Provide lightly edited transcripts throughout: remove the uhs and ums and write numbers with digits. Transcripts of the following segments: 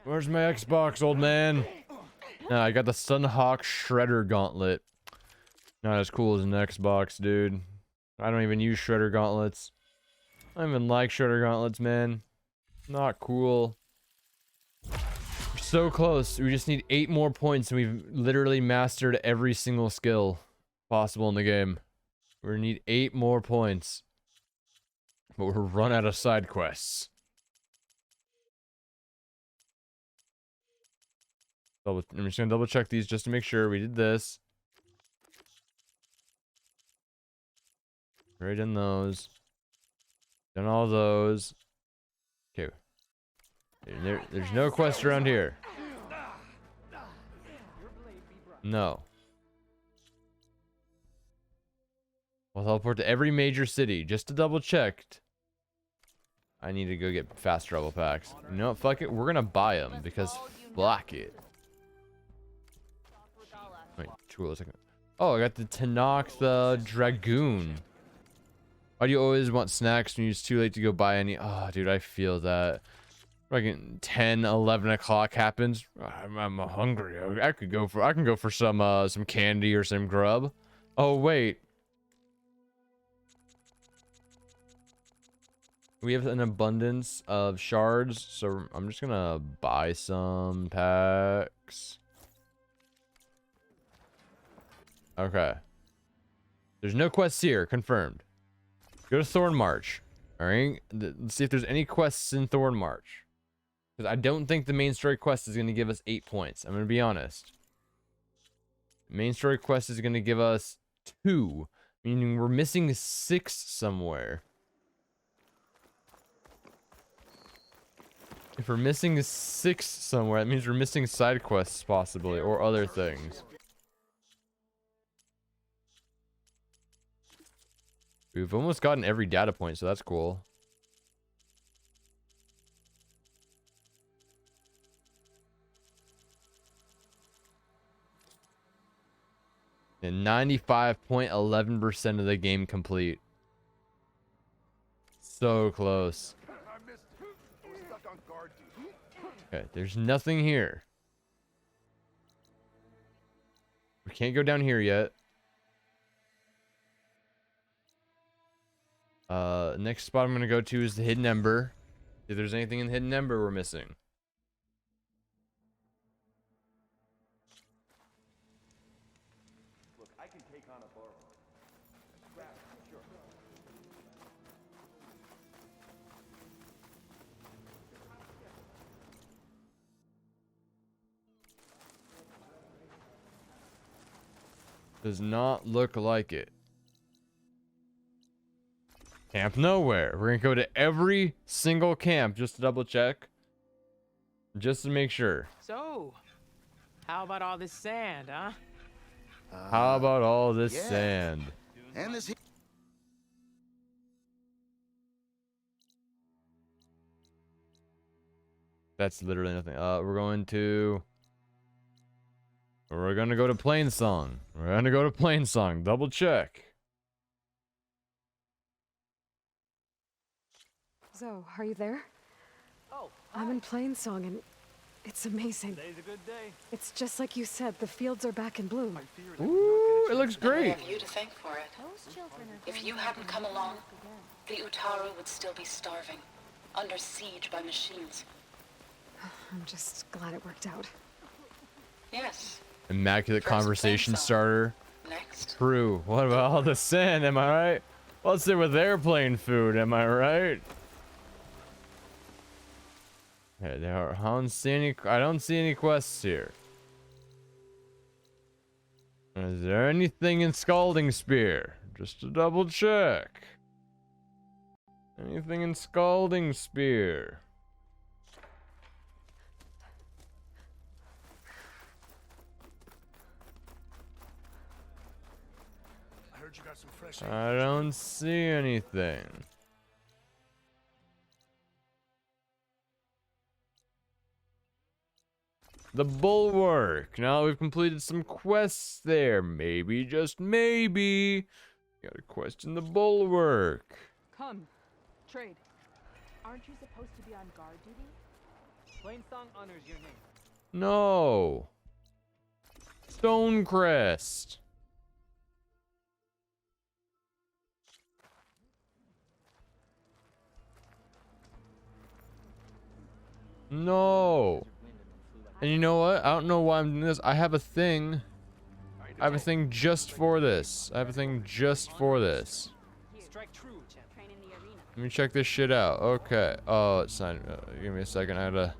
Where's my Xbox, old man? I got the Sunhawk Shredder Gauntlet. Not as cool as an Xbox, dude. I don't even use Shredder Gauntlets. I don't even like Shredder Gauntlets, man. Not cool. We're so close. We just need 8 more points and we've literally mastered every single skill possible in the game. We need 8 more points. But we're run out of side quests. I'm just gonna double check these just to make sure we did this. Already done those. Done all those. Okay. There's no quest around here. No. We'll teleport to every major city just to double check. I need to go get fast travel packs. You know what? Fuck it. We're gonna buy them because fuck it. Wait, a second. Oh, I got the Tenok the Dragoon. Why do you always want snacks when it's too late to go buy any? Oh, dude, I feel that. Fucking 10, 11 o'clock happens. I'm hungry. I can go for some candy or some grub. Oh wait. We have an abundance of shards, so I'm just gonna buy some packs. Okay. There's no quests here, confirmed. Go to Thornmarch. Alright? Let's see if there's any quests in Thornmarch. Because I don't think the main story quest is going to give us 8 points. I'm going to be honest. Main story quest is going to give us 2. Meaning we're missing 6 somewhere. If we're missing 6 somewhere, that means we're missing side quests possibly. Or other things. We've almost gotten every data point, so that's cool. And 95.11% of the game complete. So close. Okay, there's nothing here. We can't go down here yet. Next spot I'm gonna go to is the Hidden Ember. If there's anything in the Hidden Ember we're missing. Look, I can take on a borrower. Sure. Does not look like it. Camp nowhere. We're gonna go to every single camp just to double check. Just to make sure. So, how about all this sand, huh? How about all this yeah. sand? And this. That's literally nothing. We're gonna go to Plainsong. We're gonna go to Plainsong. Double check. So, are you there? Oh, I'm in Plainsong and it's amazing. Today's a good day. It's just like you said, the fields are back in bloom. Ooh, it looks And we great. have you to thank for it. If you hadn't come along, the Utaru would still be starving, under siege by machines. I'm just glad it worked out. Yes. Immaculate First conversation Plainsong. starter. Next. True. What about all the sand? Am I right? What's it with airplane food? Am I right? Okay, I don't see any quests here. Is there anything in Scalding Spear? Just to double check. Anything in Scalding Spear? I heard you got some fresh. I don't see anything. The Bulwark. Now we've completed some quests there. Maybe, just maybe. Got a quest in the Bulwark. Come, trade. Aren't you supposed to be on guard duty? Plainsong honors your name. No. Stonecrest. No. And you know what? I don't know why I'm doing this. I have a thing. I have a thing just for this. I have a thing just for this. Strike true, champion. Let me check this shit out. Okay. Oh, it's not. Give me a second. I gotta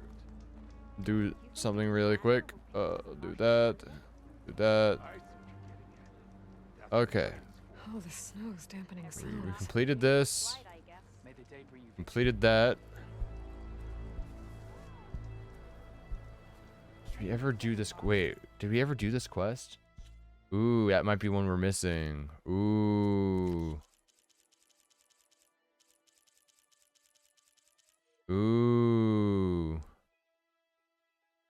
do something really quick. Do that. Do that. Okay. Oh, the snow's dampening We sounds. completed this. May the day bring you Completed that. Did we ever do this? Wait, did we ever do this quest? Ooh, that might be one we're missing. Ooh. Ooh.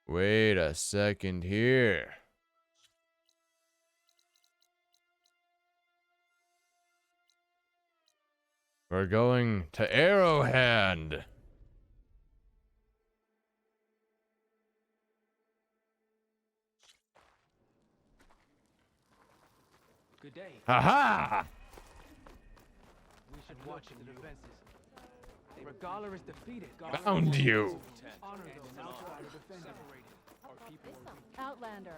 Wait a second here. We're going to Arrowhand. good day. Haha! We should watch the defenses. Regala is defeated. Found you. Honor those outside defenders. Outlander.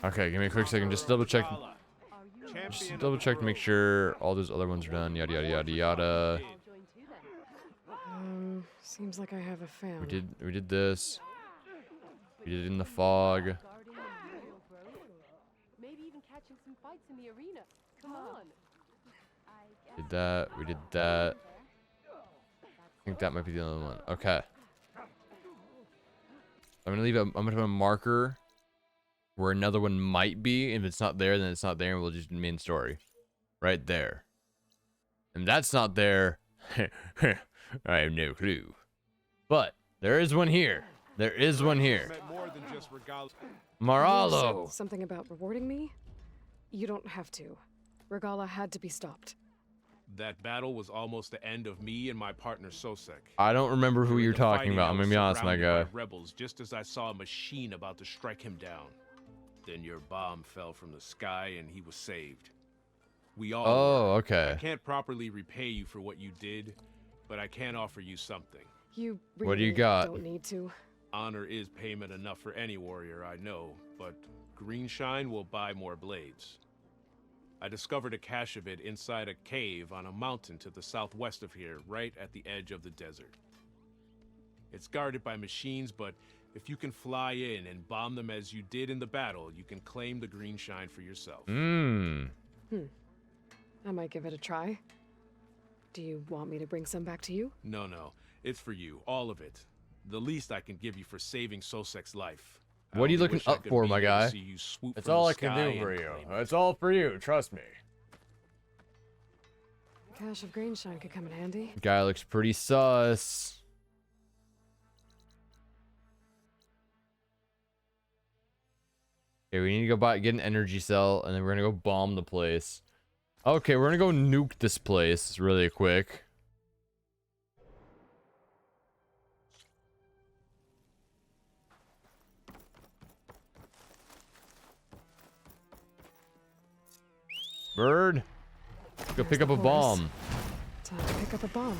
Okay, give me a quick second. Just double check. Just double check to make sure all those other ones are done. Yada yada yada yada. Seems like I have a fan. We did this. We did it in the fog. Maybe even catching some fights in the arena. Come on. Did that. We did that. I think that might be the only one. Okay. I'm gonna leave a. I'm gonna put a marker where another one might be. If it's not there, then it's not there, and we'll just main story, right there. And that's not there. I have no clue. But there is one here. There is one here. More than just regala. You Maralo. said something about rewarding me? You don't have to. Regala had to be stopped. That battle was almost the end of me and my partner Sosek. I don't remember who During you're the talking fighting, about. I I'm was gonna be honest, my surrounded guy. by rebels just as I saw a machine about to strike him down. Then your bomb fell from the sky and he was saved. We all Oh, were. I okay. can't properly repay you for what you did, but I can offer you something. You really What do you got? don't need to. Honor is payment enough for any warrior, I know, but Greenshine will buy more blades. I discovered a cache of it inside a cave on a mountain to the southwest of here, right at the edge of the desert. It's guarded by machines, but if you can fly in and bomb them as you did in the battle, you can claim the Greenshine for yourself. I might give it a try. Do you want me to bring some back to you? No, it's for you, all of it. The least I can give you for saving Sosek's life. I What are you only looking wish I up could for, be my here to guy? see you swoop It's from all the I can sky do and for you. claim it. It's all for you. Trust me. Cache of Greenshine could come in handy. Guy looks pretty sus. Okay, we need to go get an energy cell, and then we're gonna go bomb the place. Okay, we're gonna go nuke this place really quick. Bird, go There's pick the up a horse. bomb. Time to pick up a bomb.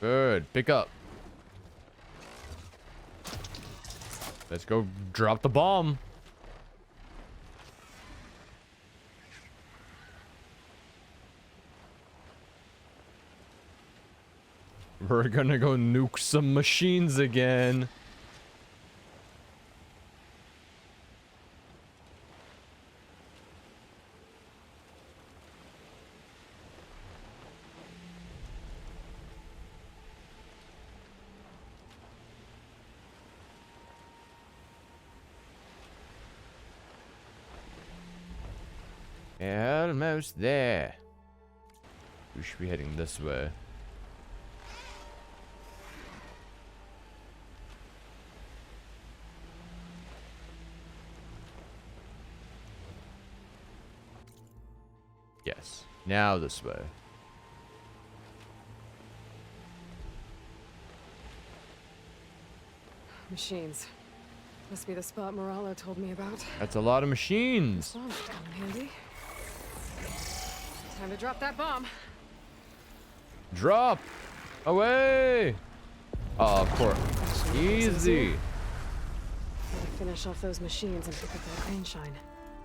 Good, pick up. Let's go drop the bomb. We're gonna go nuke some machines again. Almost there. We should be heading this way. Yes. Now this way. Machines. Must be the spot Moralo told me about. That's a lot of machines. Bomb should come in handy. Time to drop that bomb. Drop. Away. Oh, of course. Easy. Gotta finish off those machines and pick up that green shine.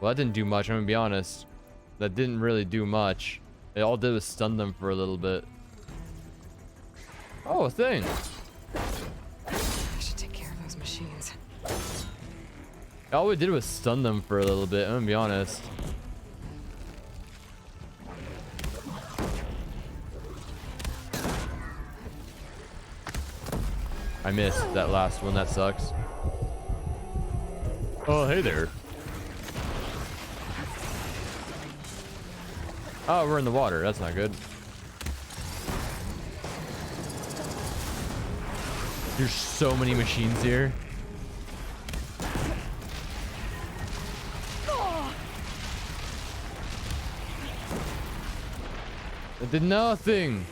Well, that didn't do much. I'm gonna be honest. That didn't really do much. It all did was stun them for a little bit. Oh, a thing. I should take care of those machines. All it did was stun them for a little bit. I'm gonna be honest. I missed that last one. That sucks. Oh, hey there. Oh, we're in the water. That's not good. There's so many machines here. It did nothing.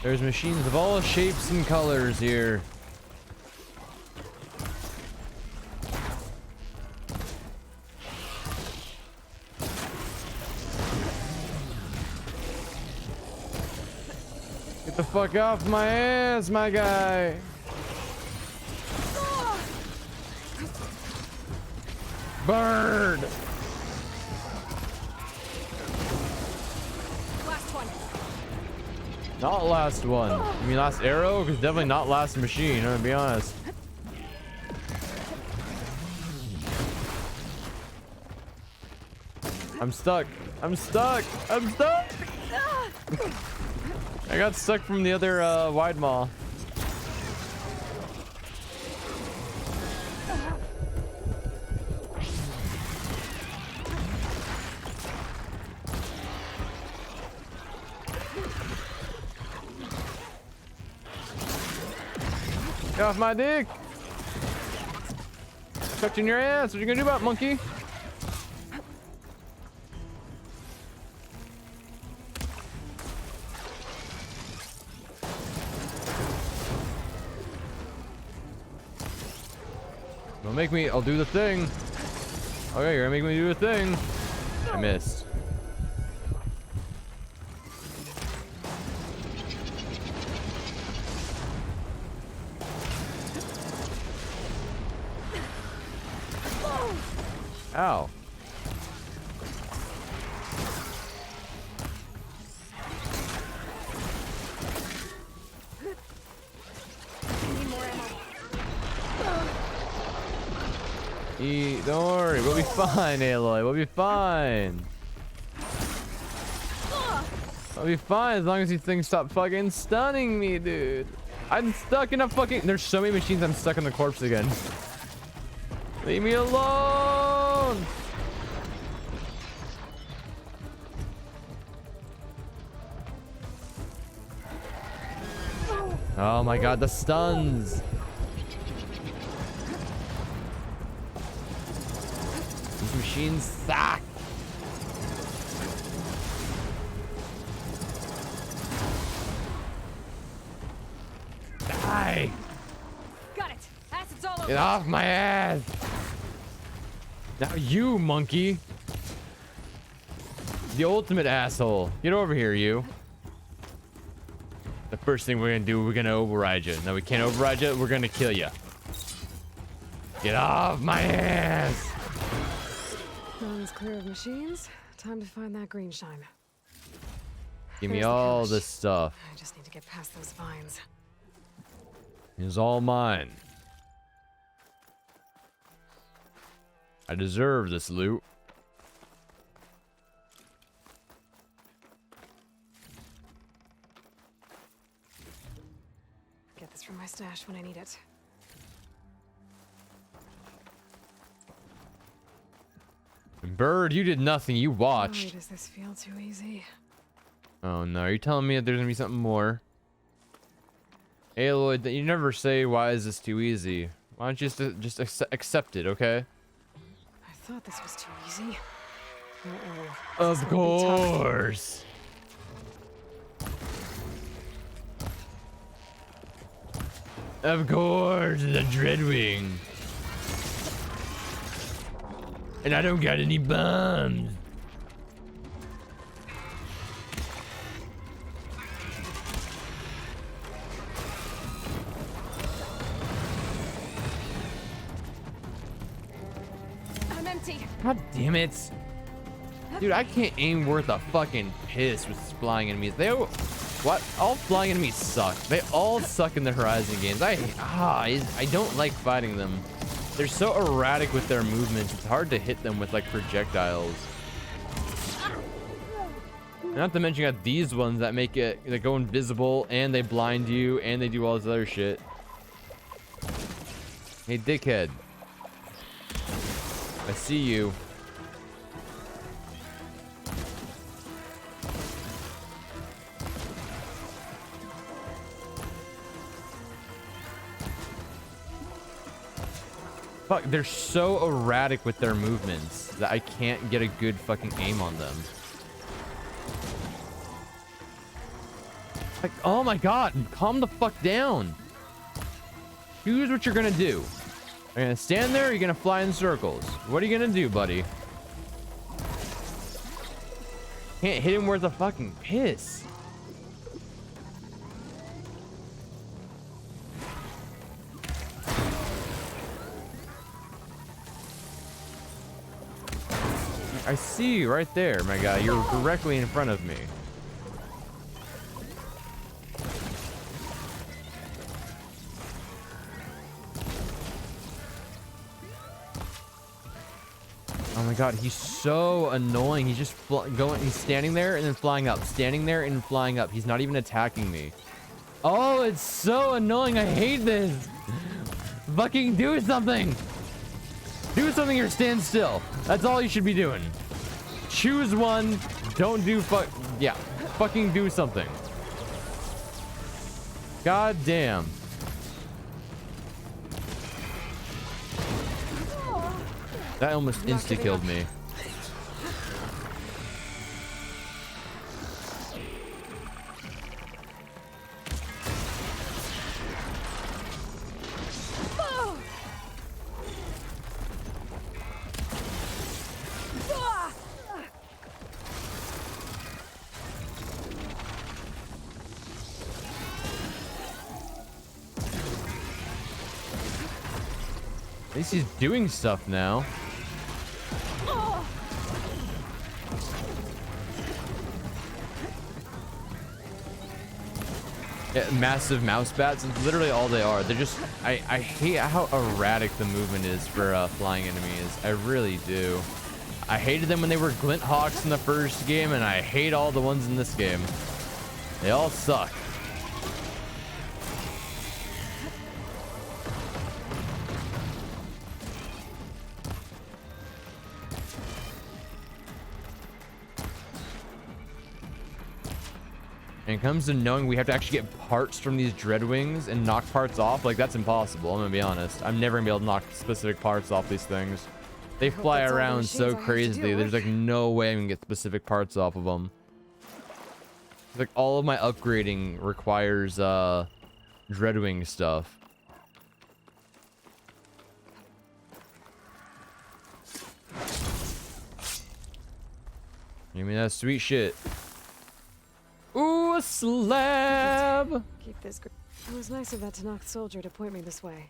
There's machines of all shapes and colors here. Get the fuck off my ass, my guy. Bird. Last one. Not last one. You mean last arrow? Because definitely not last machine, I'm gonna be honest. I'm stuck. I'm stuck. I'm stuck. I got stuck from the other wide maw. Get off my dick! Touching your ass. What you gonna do about it, monkey? Don't make me. I'll do the thing. Okay, you're gonna make me do the thing. I missed. Ow. Don't worry, we'll be fine, Aloy. We'll be fine. We'll be fine as long as these things stop fucking stunning me, dude. I'm stuck in a fucking... There's so many machines I'm stuck in the corpse again. Leave me alone! Oh my god, the stuns! These machines suck! Die! Got it. Acid's all over. Get off my ass! Now you, monkey! The ultimate asshole. Get over here, you. The first thing we're gonna do, we're gonna override you. No, we can't override you. We're gonna kill you. Get off my ass! Lane's clear of machines. Time to find that green shine. Give me There's the all cache. this stuff. I just need to get past those vines. It's all mine. I deserve this loot. Get this from my stash when I need it. Bird, you did nothing. You Why watched. does this feel too easy? Oh no, you're telling me that there's gonna be something more. Aloy, you never say why is this too easy. Why don't you just accept it, okay? I thought this was too easy. Of course. Of course, the Dreadwing. And I don't got any bombs. I'm empty. God damn it. Dude, I can't aim worth a fucking piss with flying enemies. What? All flying enemies suck. They all suck in the Horizon games. I don't like fighting them. They're so erratic with their movements. It's hard to hit them with like projectiles. Not to mention you got these ones that make it, they go invisible and they blind you and they do all this other shit. Hey, dickhead. I see you. Fuck, they're so erratic with their movements that I can't get a good fucking aim on them. Like, oh my god, calm the fuck down. Choose what you're gonna do. Are you gonna stand there or are you gonna fly in circles? What are you gonna do, buddy? Can't hit him worth a fucking piss. I see you right there, my guy. You're directly in front of me. Oh my god, he's so annoying. He's just he's standing there and then flying up, standing there and flying up. He's not even attacking me. Oh, it's so annoying. I hate this. Fucking do something. Do something or stand still. That's all you should be doing. Choose one. Don't do yeah. Fucking do something. God damn. That almost insta-killed me. At least he's doing stuff now. Yeah, massive mouse bats. It's literally all they are. They're just... I hate how erratic the movement is for flying enemies. I really do. I hated them when they were Glint Hawks in the first game, and I hate all the ones in this game. They all suck. And it comes to knowing we have to actually get parts from these Dreadwings and knock parts off, like that's impossible. I'm gonna be honest. I'm never gonna be able to knock specific parts off these things. They fly around so crazily. There's like no way I can get specific parts off of them. Like all of my upgrading requires Dreadwing stuff. Give me that sweet shit. Ooh, a slab! Keep this. It was nice of that Tanakh soldier to point me this way.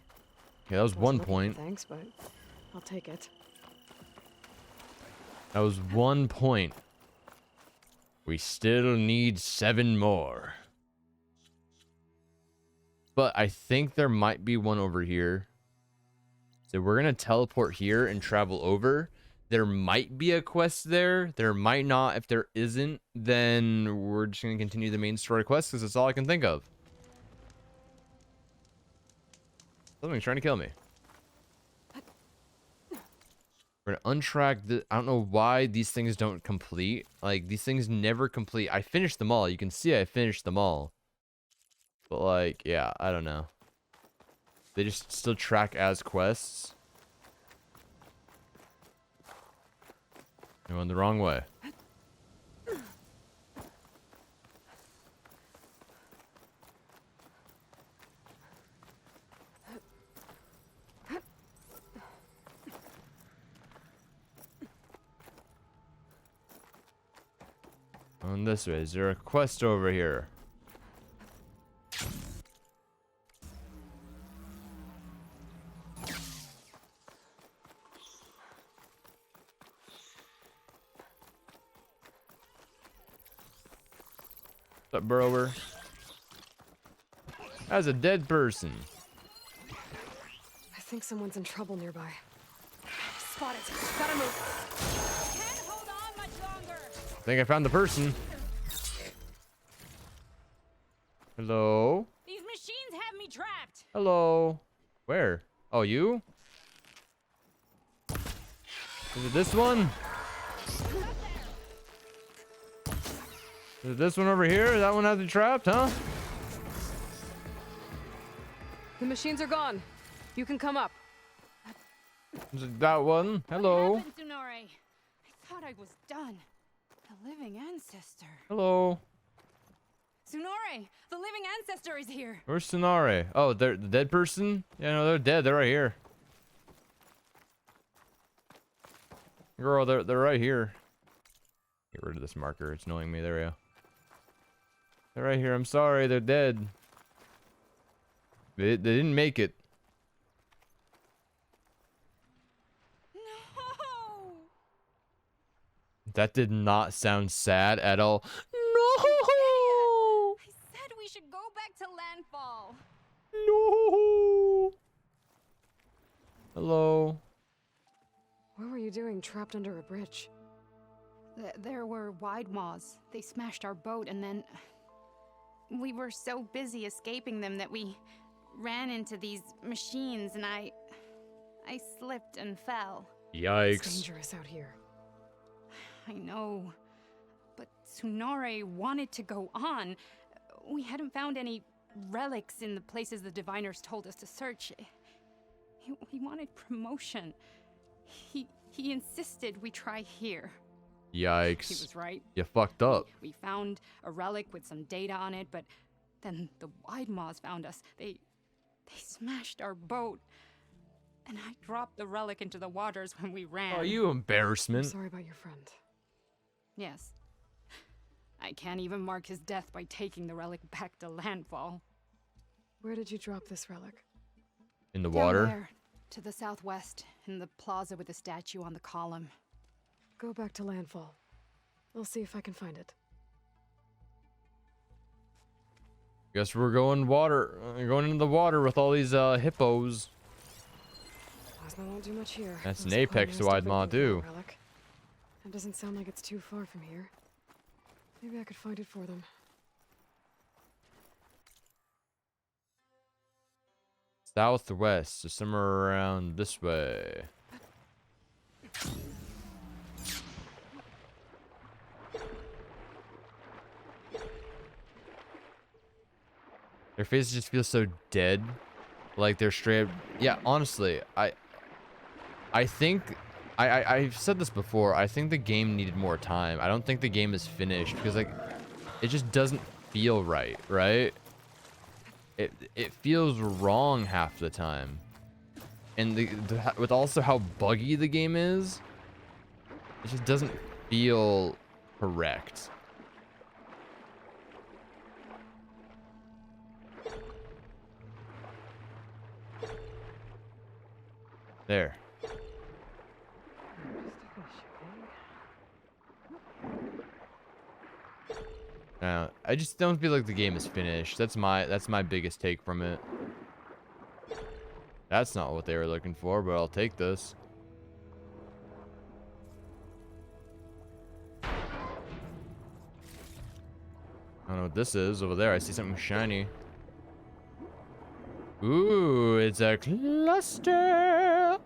Yeah, that was one point. Thanks, but I'll take it. That was 1 point. We still need 7 more. But I think there might be one over here. So we're gonna teleport here and travel over. There might be a quest there. There might not. If there isn't, then we're just going to continue the main story quest because that's all I can think of. Something's trying to kill me. We're going to untrack the... I don't know why these things don't complete. Like, these things never complete. I finished them all. You can see I finished them all. But, like, yeah, I don't know. They just still track as quests. I went the wrong way. Going this way. Is there a quest over here? What's up, burrower? That's a dead person. I think someone's in trouble nearby. Spot it. Gotta move. Can't hold on much longer. I think I found the person. Hello? These machines have me trapped. Hello? Where? Oh, you? Is it this one? Is it this one over here? That one has me trapped, huh? The machines are gone. You can come up. Is it that one? Hello? What happened, Tsunore? I thought I was done. The living ancestor. Hello? Tsunore, the living ancestor is here. Where's Sonare? Oh, they're the dead person? Yeah, no, they're dead. They're right here. Girl, they're right here. Get rid of this marker. It's annoying me. There we go. They're right here. I'm sorry. They're dead. They didn't make it. No. That did not sound sad at all. No! I said we should go back to landfall. No! Hello? What were you doing trapped under a bridge? There were wide maws. They smashed our boat, and then we were so busy escaping them that we ran into these machines, and I slipped and fell. It's Yikes. dangerous out here. I know, but Tsunore wanted to go on. We hadn't found any relics in the places the diviners told us to search. He wanted promotion. He insisted we try here. Yikes. He was right. You fucked up. We found a relic with some data on it, but then the Wide Maws found us. They smashed our boat. And I dropped the relic into the waters when we ran. Oh, you I'm embarrassment. sorry about your friend. Yes. I can't even mark his death by taking the relic back to landfall. Where did you drop this relic? In the Down water? there, to the southwest, in the plaza with the statue on the column. Go back to landfall. I'll see if I can find it. Guess we're going going into the water with all these hippos. Plasma won't do much here. That's Most an apex to communists Widemaw have been too. looking for a relic. That doesn't sound like it's too far from here. Maybe I could find it for them. Southwest, so somewhere around this way. Their faces just feel so dead. Like they're straight. Yeah, honestly, I think I've said this before. I think the game needed more time. I don't think the game is finished because like it just doesn't feel right, right? It feels wrong half the time. And with also how buggy the game is, it just doesn't feel correct. There. I just don't feel like the game is finished. That's my biggest take from it. That's not what they were looking for, but I'll take this. I don't know what this is over there. I see something shiny. Ooh, it's a cluster.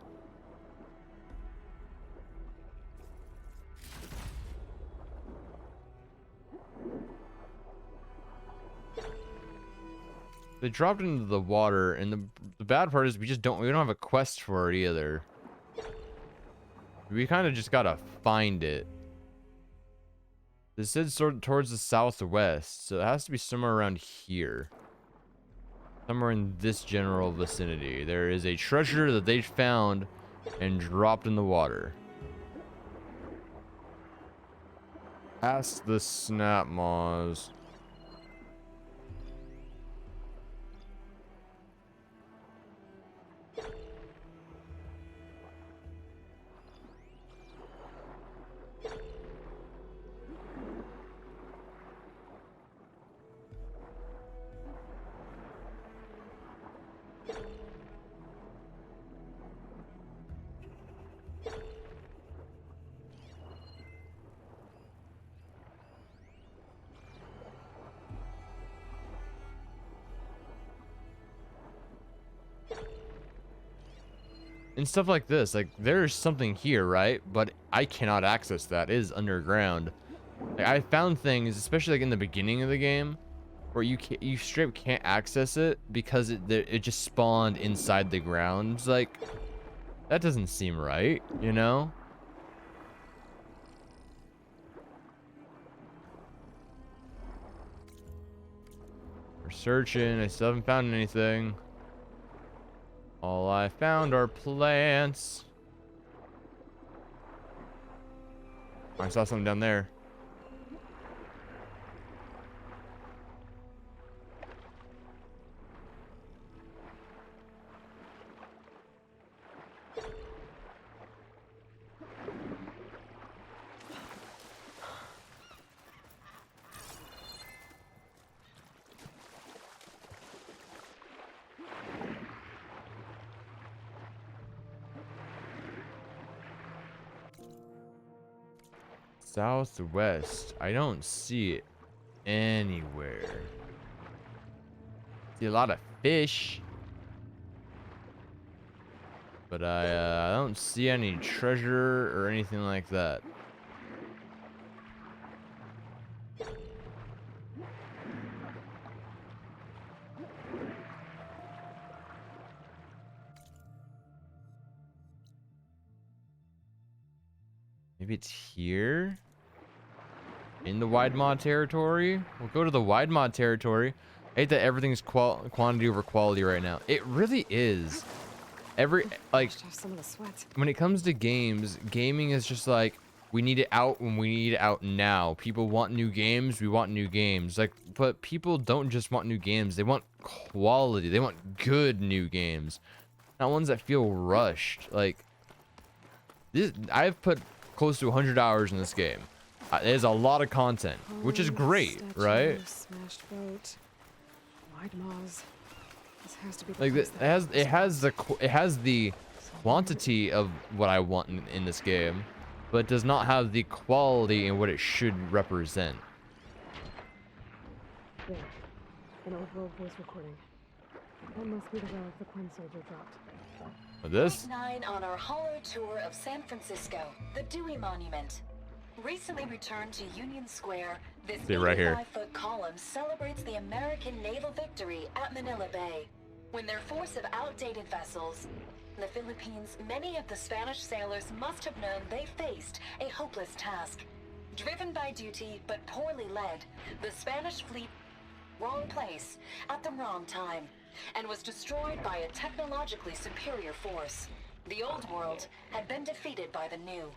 They dropped into the water, and the bad part is we don't have a quest for it either. We kind of just gotta find it. This is sort of towards the southwest, so it has to be somewhere around here. Somewhere in this general vicinity. There is a treasure that they found and dropped in the water. Ask the snap maws. And stuff like this, like there's something here, right? But I cannot access that. It is underground. Like, I found things, especially like in the beginning of the game, where you straight up can't access it because it just spawned inside the ground. It's like, that doesn't seem right, you know? We're searching. I still haven't found anything. All I found are plants. I saw something down there. Southwest. I don't see it anywhere. See a lot of fish, but I don't see any treasure or anything like that. Maybe it's here? In the wide mod territory? We'll go to the wide mod territory. I hate that everything's quantity over quality right now. It really is. Like, Some of the sweat. when it comes to games, gaming is just like, we need it out when we need it out now. People want new games, we want new games. Like, but people don't just want new games, they want quality. They want good new games. Not ones that feel rushed. Like, this, I've put close to 100 hours in this game. There's a lot of content, which is great, right? Smashed boat. Wide maws. This has to be the Like place that it has the quantity of what I want in this game, but it does not have the quality and what it should represent. There. An old world voice recording. That must be the relic the Quinn soldier dropped. With this, 9 on our holo tour of San Francisco, the Dewey Monument. Recently returned to Union Square, this See right here. 85-foot column celebrates the American naval victory at Manila Bay. When their force of outdated vessels, in the Philippines, many of the Spanish sailors must have known they faced a hopeless task. Driven by duty, but poorly led, the Spanish fleet wrong place at the wrong time, and was destroyed by a technologically superior force. The old world had been defeated by the new.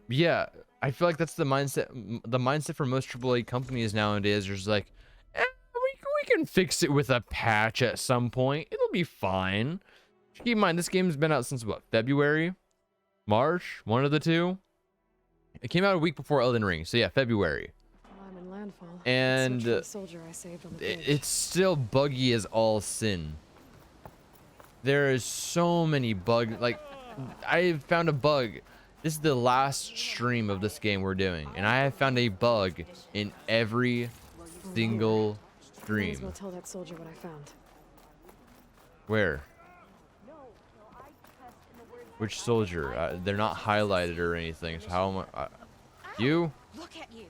Yeah, I feel like that's the mindset. The mindset for most AAA companies nowadays is just like, we can fix it with a patch at some point. It'll be fine. Keep in mind, this game's been out since what, February, March, one of the two. It came out a week before Elden Ring, so yeah, February. Well, I'm in landfall. And Search for the soldier I saved on the bridge. it's still buggy as all sin. There is so many bugs. Like, I found a bug. This is the last stream of this game we're doing, and I have found a bug in every single Might as stream. well tell that soldier what I found. Where? Which soldier? They're not highlighted or anything. So how am I? You? Look at you.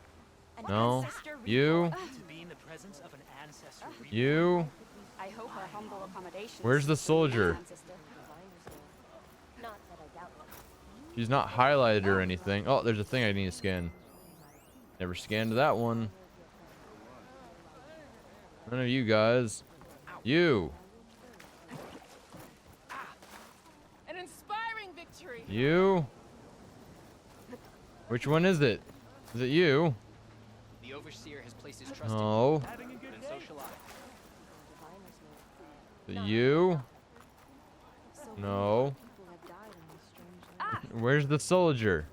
No. You? You? I hope our humble accommodation. Where's the soldier? She's not highlighted or anything. Oh, there's a thing I need to scan. Never scanned that one. None of you guys. You. An inspiring victory. You. Which one is it? Is it you? The overseer has placed his trust No. in you and so shall I. Is it you? No. Where's the soldier?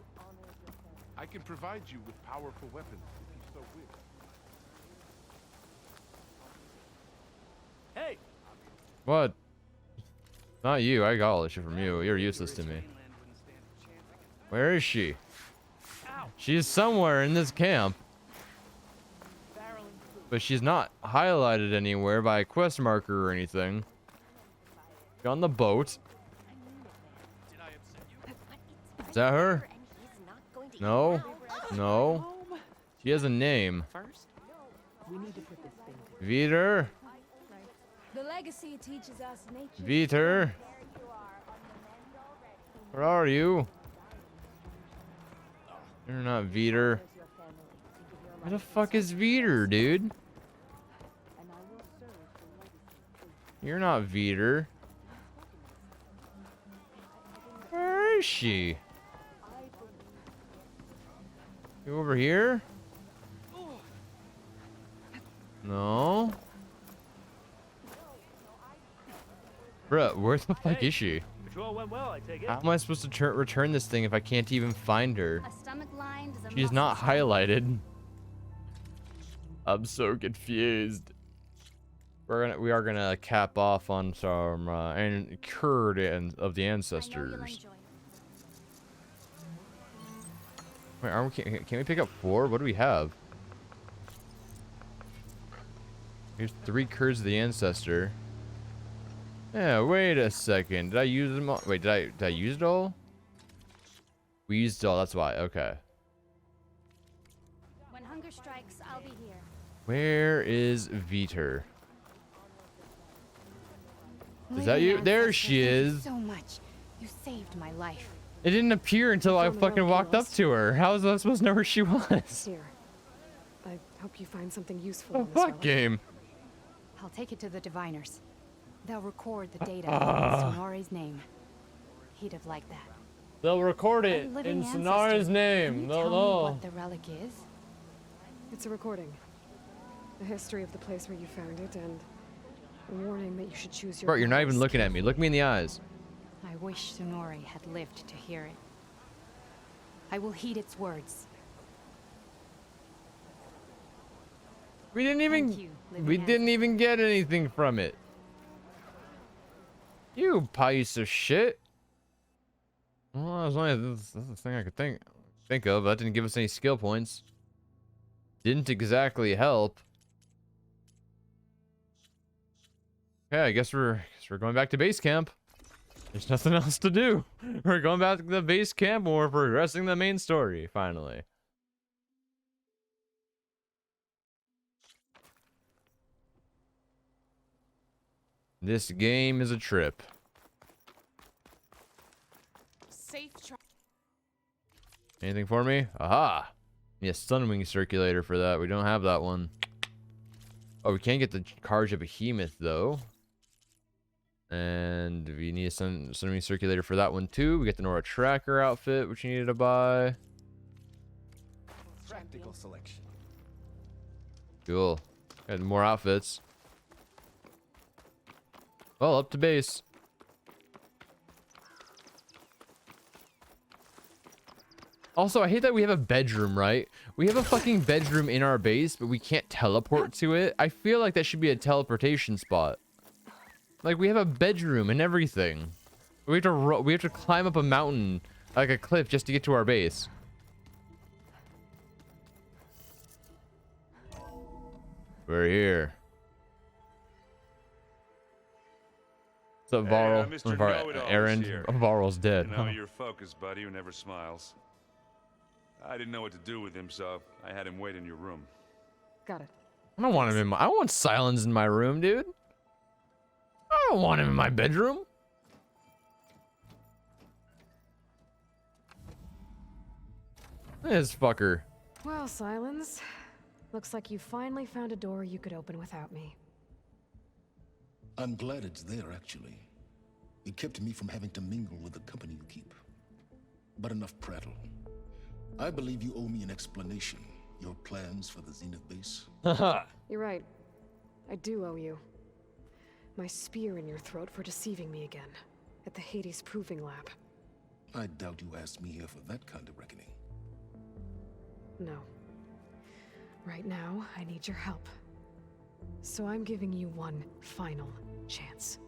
I can provide you with powerful weapons if you so wish. Hey, What? Not you. I got all this shit from you. You're useless to me. Where is she? She's somewhere in this camp. But she's not highlighted anywhere by a quest marker or anything. She's on the boat. Is that her? No. No. She has a name. First, we need to put this thing to Viter. The legacy teaches us nature. Viter. Where are you? You're not Viter. Where the fuck is Viter, dude? You're not Viter. Where is she? You over here? No. Bruh, where the fuck is she? patrol went well, I take it. How am I supposed to return this thing if I can't even find her? A stomach line is a She's not highlighted. I'm so confused. We are gonna cap off on some and curd and of the ancestors. Wait, aren't we? Can we pick up 4? What do we have? Here's 3 curds of the ancestor. Yeah, wait a second. Did I use them all? Wait, did I use it all? We used it all. That's why. Okay. When hunger strikes, I'll be here. Where is Viter? Is Living that you? There ancestors, she thank you is. so much. You saved my life. It didn't appear until I From the fucking walked up Nautilus. to her. How was I supposed to know where she was? Here. I hope you find something useful The in this fuck relic. game. I'll take it to the diviners. They'll record the data Ah. in Sonore's name. He'd have liked that. They'll record A living ancestor. Can you tell me what the relic is? It's a recording. A history of the place where you found it and a warning that you should choose your Bro, you're not even battles looking at me. Look me in the eyes. I wish Sonore had lived to hear it. I will heed its words. We didn't Thank even you, living we didn't even get anything from it. You piece of shit. Well, that was only that's the thing I could think of. That didn't give us any skill points. Didn't exactly help. Okay, I guess we're going back to base camp. There's nothing else to do. We're going back to the base camp and we're progressing the main story, finally. This game is a trip. Safe Anything for me? Aha! Need a Sunwing circulator for that. We don't have that one. Oh, we can't get the Karja Behemoth, though. And we need a Sunwing circulator for that one, too. We get the Nora Tracker outfit, which you needed to buy. Practical selection. Cool. Got more outfits. Well, up to base. Also, I hate that we have a bedroom, right? We have a fucking bedroom in our base, but we can't teleport to it. I feel like that should be a teleportation spot. Like, we have a bedroom and everything. We have to climb up a mountain, like a cliff, just to get to our base. We're here. So Hey, Varl, Mr. Var Know-It-All is Aaron, here. Varl's dead. You know, your focus buddy who never smiles. I didn't know what to do with him, so I had him wait in your room. Got it. I don't want him in my. I want Silence in my room, dude. I don't want him in my bedroom. This fucker. Well, Silence. Looks like you finally found a door you could open without me. I'm glad it's there, actually. It kept me from having to mingle with the company you keep. But enough prattle. I believe you owe me an explanation. Your plans for the Zenith base? You're right. I do owe you. My spear in your throat for deceiving me again. At the Hades Proving Lab. I doubt you asked me here for that kind of reckoning. No. Right now, I need your help. So I'm giving you one final chance.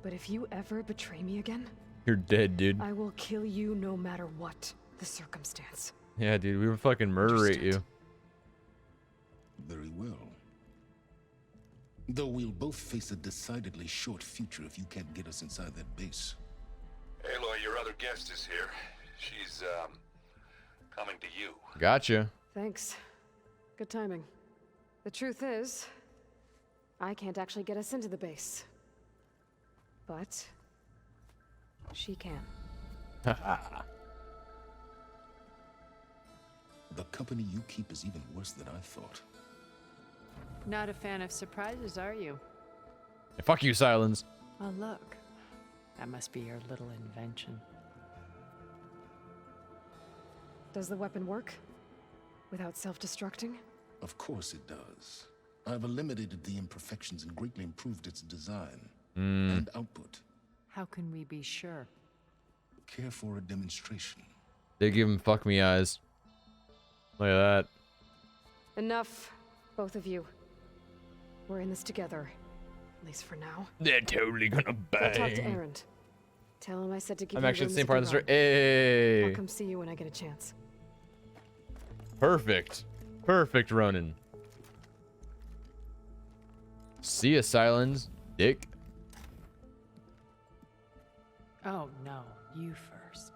But if you ever betray me again, You're dead, dude. I will kill you no matter what the circumstance. Yeah, dude, we would fucking murderate you. Very well. Though we'll both face a decidedly short future if you can't get us inside that base. Aloy, your other guest is here. She's, coming to you. Gotcha. Thanks. Good timing. The truth is, I can't actually get us into the base. But she can. The company you keep is even worse than I thought. Not a fan of surprises, are you? Yeah, fuck you, Silence. Oh, look. That must be your little invention. Does the weapon work? Without self-destructing? Of course it does. I've eliminated the imperfections and greatly improved its design and output. How can we be sure? Care for a demonstration? They give him fuck me eyes. Look at that. Enough, both of you. We're in this together. At least for now. They're totally gonna Go talk to bang. Aaron. Tell him I said to give I'm you actually at room the same as part of the story. Bernard. Hey. I'll come see you when I get a chance. Perfect. Perfect, Ronan. See ya, Silence, dick. Oh, no. You first.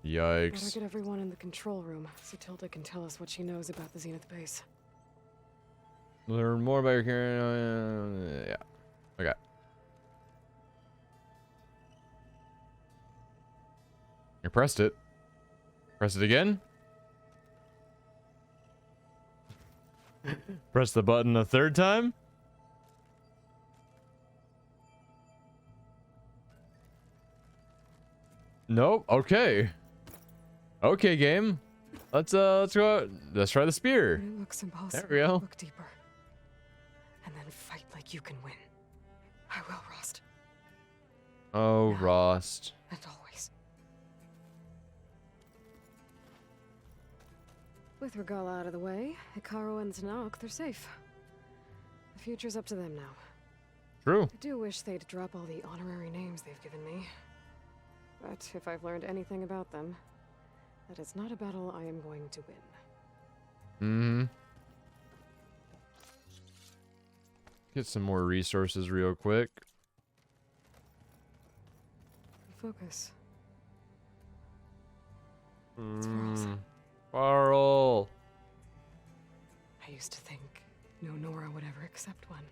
Yikes. Better get everyone in the control room so Tilda can tell us what she knows about the Zenith base. Learn more about your character. Yeah. Okay. You pressed it. Press it again. Press the button a third time. Nope. Okay. Okay, game. Let's go out. Let's try the spear. It looks impossible. There we go. Look deeper. And then fight like you can win. I will, Rost. Oh, Rost. And always. With Regala out of the way, Hikaru and Tanakh, they're safe. The future's up to them now. True. I do wish they'd drop all the honorary names they've given me. But if I've learned anything about them, that is not a battle I am going to win. Get some more resources real quick. Focus. Varl. I used to think no Nora would ever accept one.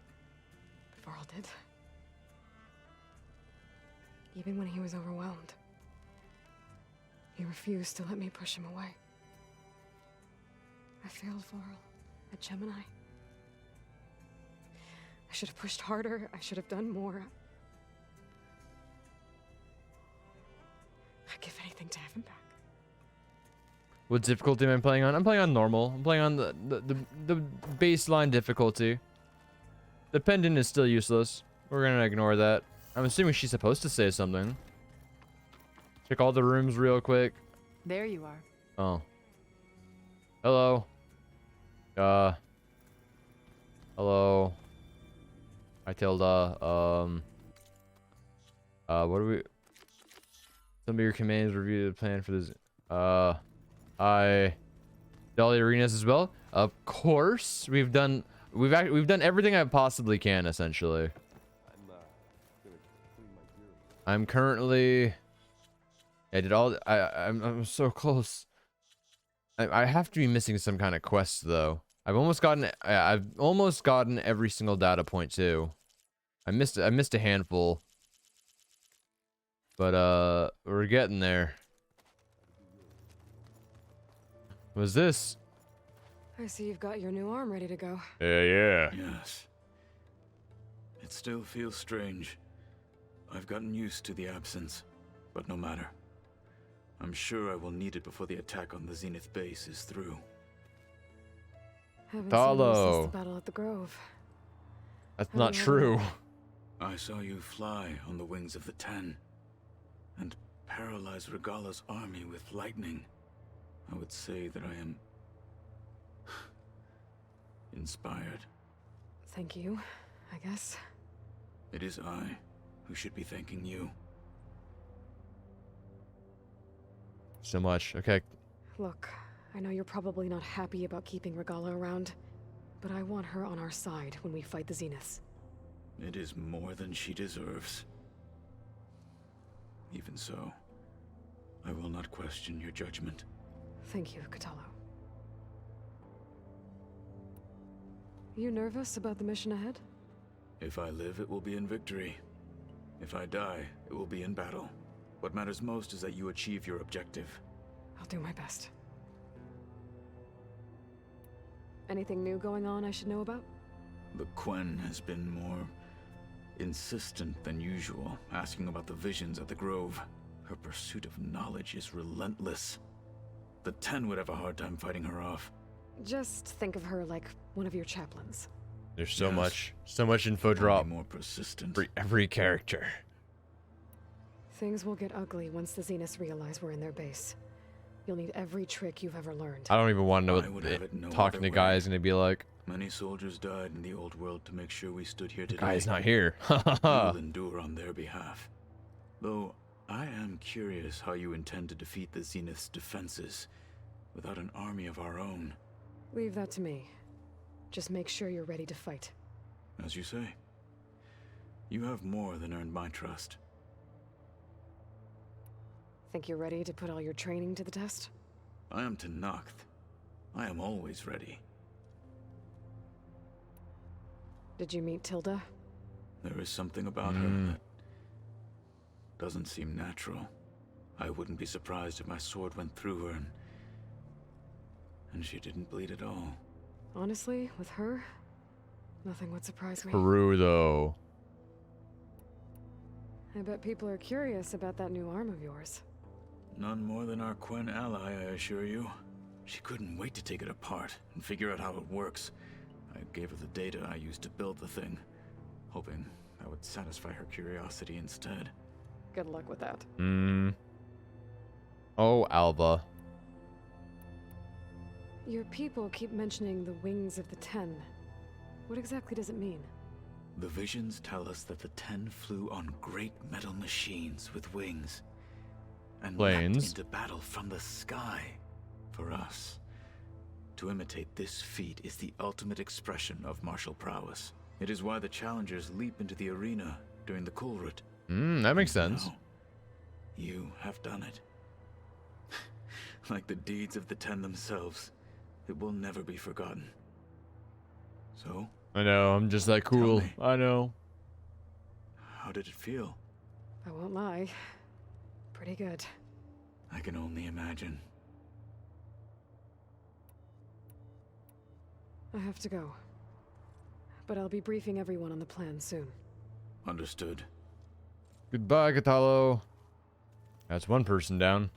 But Varl did. Even when he was overwhelmed. He refused to let me push him away. I failed Varl at Gemini. I should have pushed harder. I should have done more. I'd give anything to have him back. What difficulty am I playing on? I'm playing on normal. I'm playing on the baseline difficulty. The pendant is still useless. We're gonna ignore that. I'm assuming she's supposed to say something. Check all the rooms real quick. There you are. Oh. Hello. Hello. Hi, Tilda. What do we... Some of your commands review the plan for this. I all the arenas as well. Of course, we've done everything I possibly can essentially. I'm currently. I did all. I'm so close. I have to be missing some kind of quest though. I've almost gotten every single data point too. I missed a handful. But we're getting there. What's this? I see you've got your new arm ready to go. Yeah. Yes. It still feels strange. I've gotten used to the absence, but no matter. I'm sure I will need it before the attack on the Zenith base is through. Haven't seen you Talo. since the battle at the Grove. That's not true. I saw you fly on the wings of the Ten, and paralyze Regala's army with lightning. I would say that I am inspired. Thank you, I guess. It is I who should be thanking you. So much. Okay. Look, I know you're probably not happy about keeping Regala around, but I want her on our side when we fight the Zeniths. It is more than she deserves. Even so, I will not question your judgment. Thank you, Kotallo. You nervous about the mission ahead? If I live, it will be in victory. If I die, it will be in battle. What matters most is that you achieve your objective. I'll do my best. Anything new going on I should know about? The Quen has been more insistent than usual, asking about the visions at the Grove. Her pursuit of knowledge is relentless. The Ten would have a hard time fighting her off. Just think of her like one of your chaplains. There's so much info drop. More persistent. For every character. Things will get ugly once the Zeniths realize we're in their base. You'll need every trick you've ever learned. I don't even want to know what talking to Guy is gonna be like. Many soldiers died in the old world to make sure we stood here today. Guy's not here. We'll endure on their behalf. Though I am curious how you intend to defeat the Zenith's defenses without an army of our own. Leave that to me. Just make sure you're ready to fight. As you say. You have more than earned my trust. Think you're ready to put all your training to the test? I am Tenakth. I am always ready. Did you meet Tilda? There is something about her that doesn't seem natural. I wouldn't be surprised if my sword went through her and she didn't bleed at all. Honestly, with her, nothing would surprise me. Peru, though. I bet people are curious about that new arm of yours. None more than our Quen ally, I assure you. She couldn't wait to take it apart and figure out how it works. I gave her the data I used to build the thing, hoping that would satisfy her curiosity instead. Good luck with that. Oh, Alva. Your people keep mentioning the wings of the Ten. What exactly does it mean? The visions tell us that the Ten flew on great metal machines with wings and leapt into battle from the sky. For us, to imitate this feat is the ultimate expression of martial prowess. It is why the challengers leap into the arena during the Kulrut. That makes sense. Now, you have done it. Like the deeds of the Ten themselves, it will never be forgotten. So? I know, I'm just that cool. I know. How did it feel? I won't lie. Pretty good. I can only imagine. I have to go. But I'll be briefing everyone on the plan soon. Understood. Goodbye, Kotallo. That's one person down.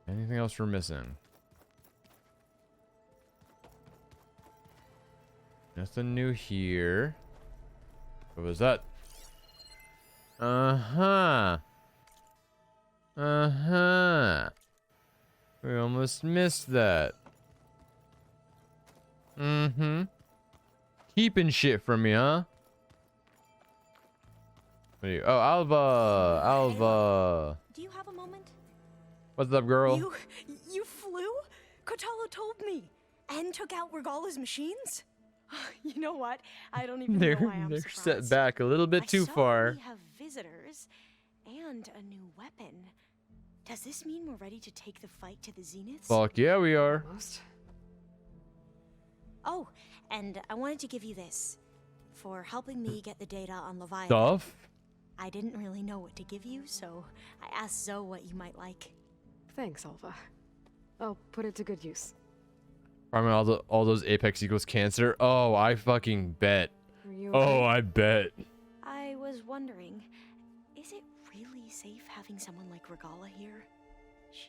Anything else we're missing? Nothing new here. What was that? We almost missed that. Keeping shit from me, huh? What are you? Oh, Alva. Alva. Do you have a moment? What's up, girl? You flew? Kotallo told me. And took out Regala's machines? You know what? I don't even know why I'm They're surprised. set back a little bit too far. We have visitors and a new weapon. Does this mean we're ready to take the fight to the Zeniths? Fuck yeah, we are. Oh, and I wanted to give you this for helping me get the data on Leviathan. Stuff? I didn't really know what to give you, so I asked Zoe what you might like. Thanks, Alva. I'll put it to good use. Farming all those Apex equals cancer. Oh, I fucking bet. Are you Oh, okay? I bet. I was wondering, is it really safe having someone like Regala here?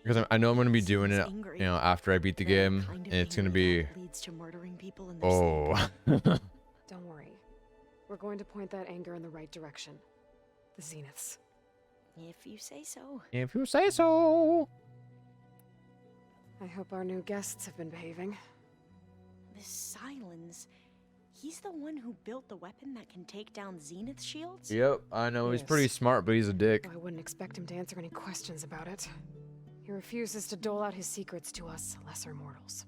Because I know I'm gonna be doing it, angry. you know, after I beat the game, kind of and it's gonna anger be. that leads to murdering people in their Oh. Don't worry. We're going to point that anger in the right direction. The Zeniths. If you say so. If you say so. I hope our new guests have been behaving. This Silence, he's the one who built the weapon that can take down Zenith shields? Yep, I know he's Yes. pretty smart, but he's a dick. I wouldn't expect him to answer any questions about it. He refuses to dole out his secrets to us lesser mortals.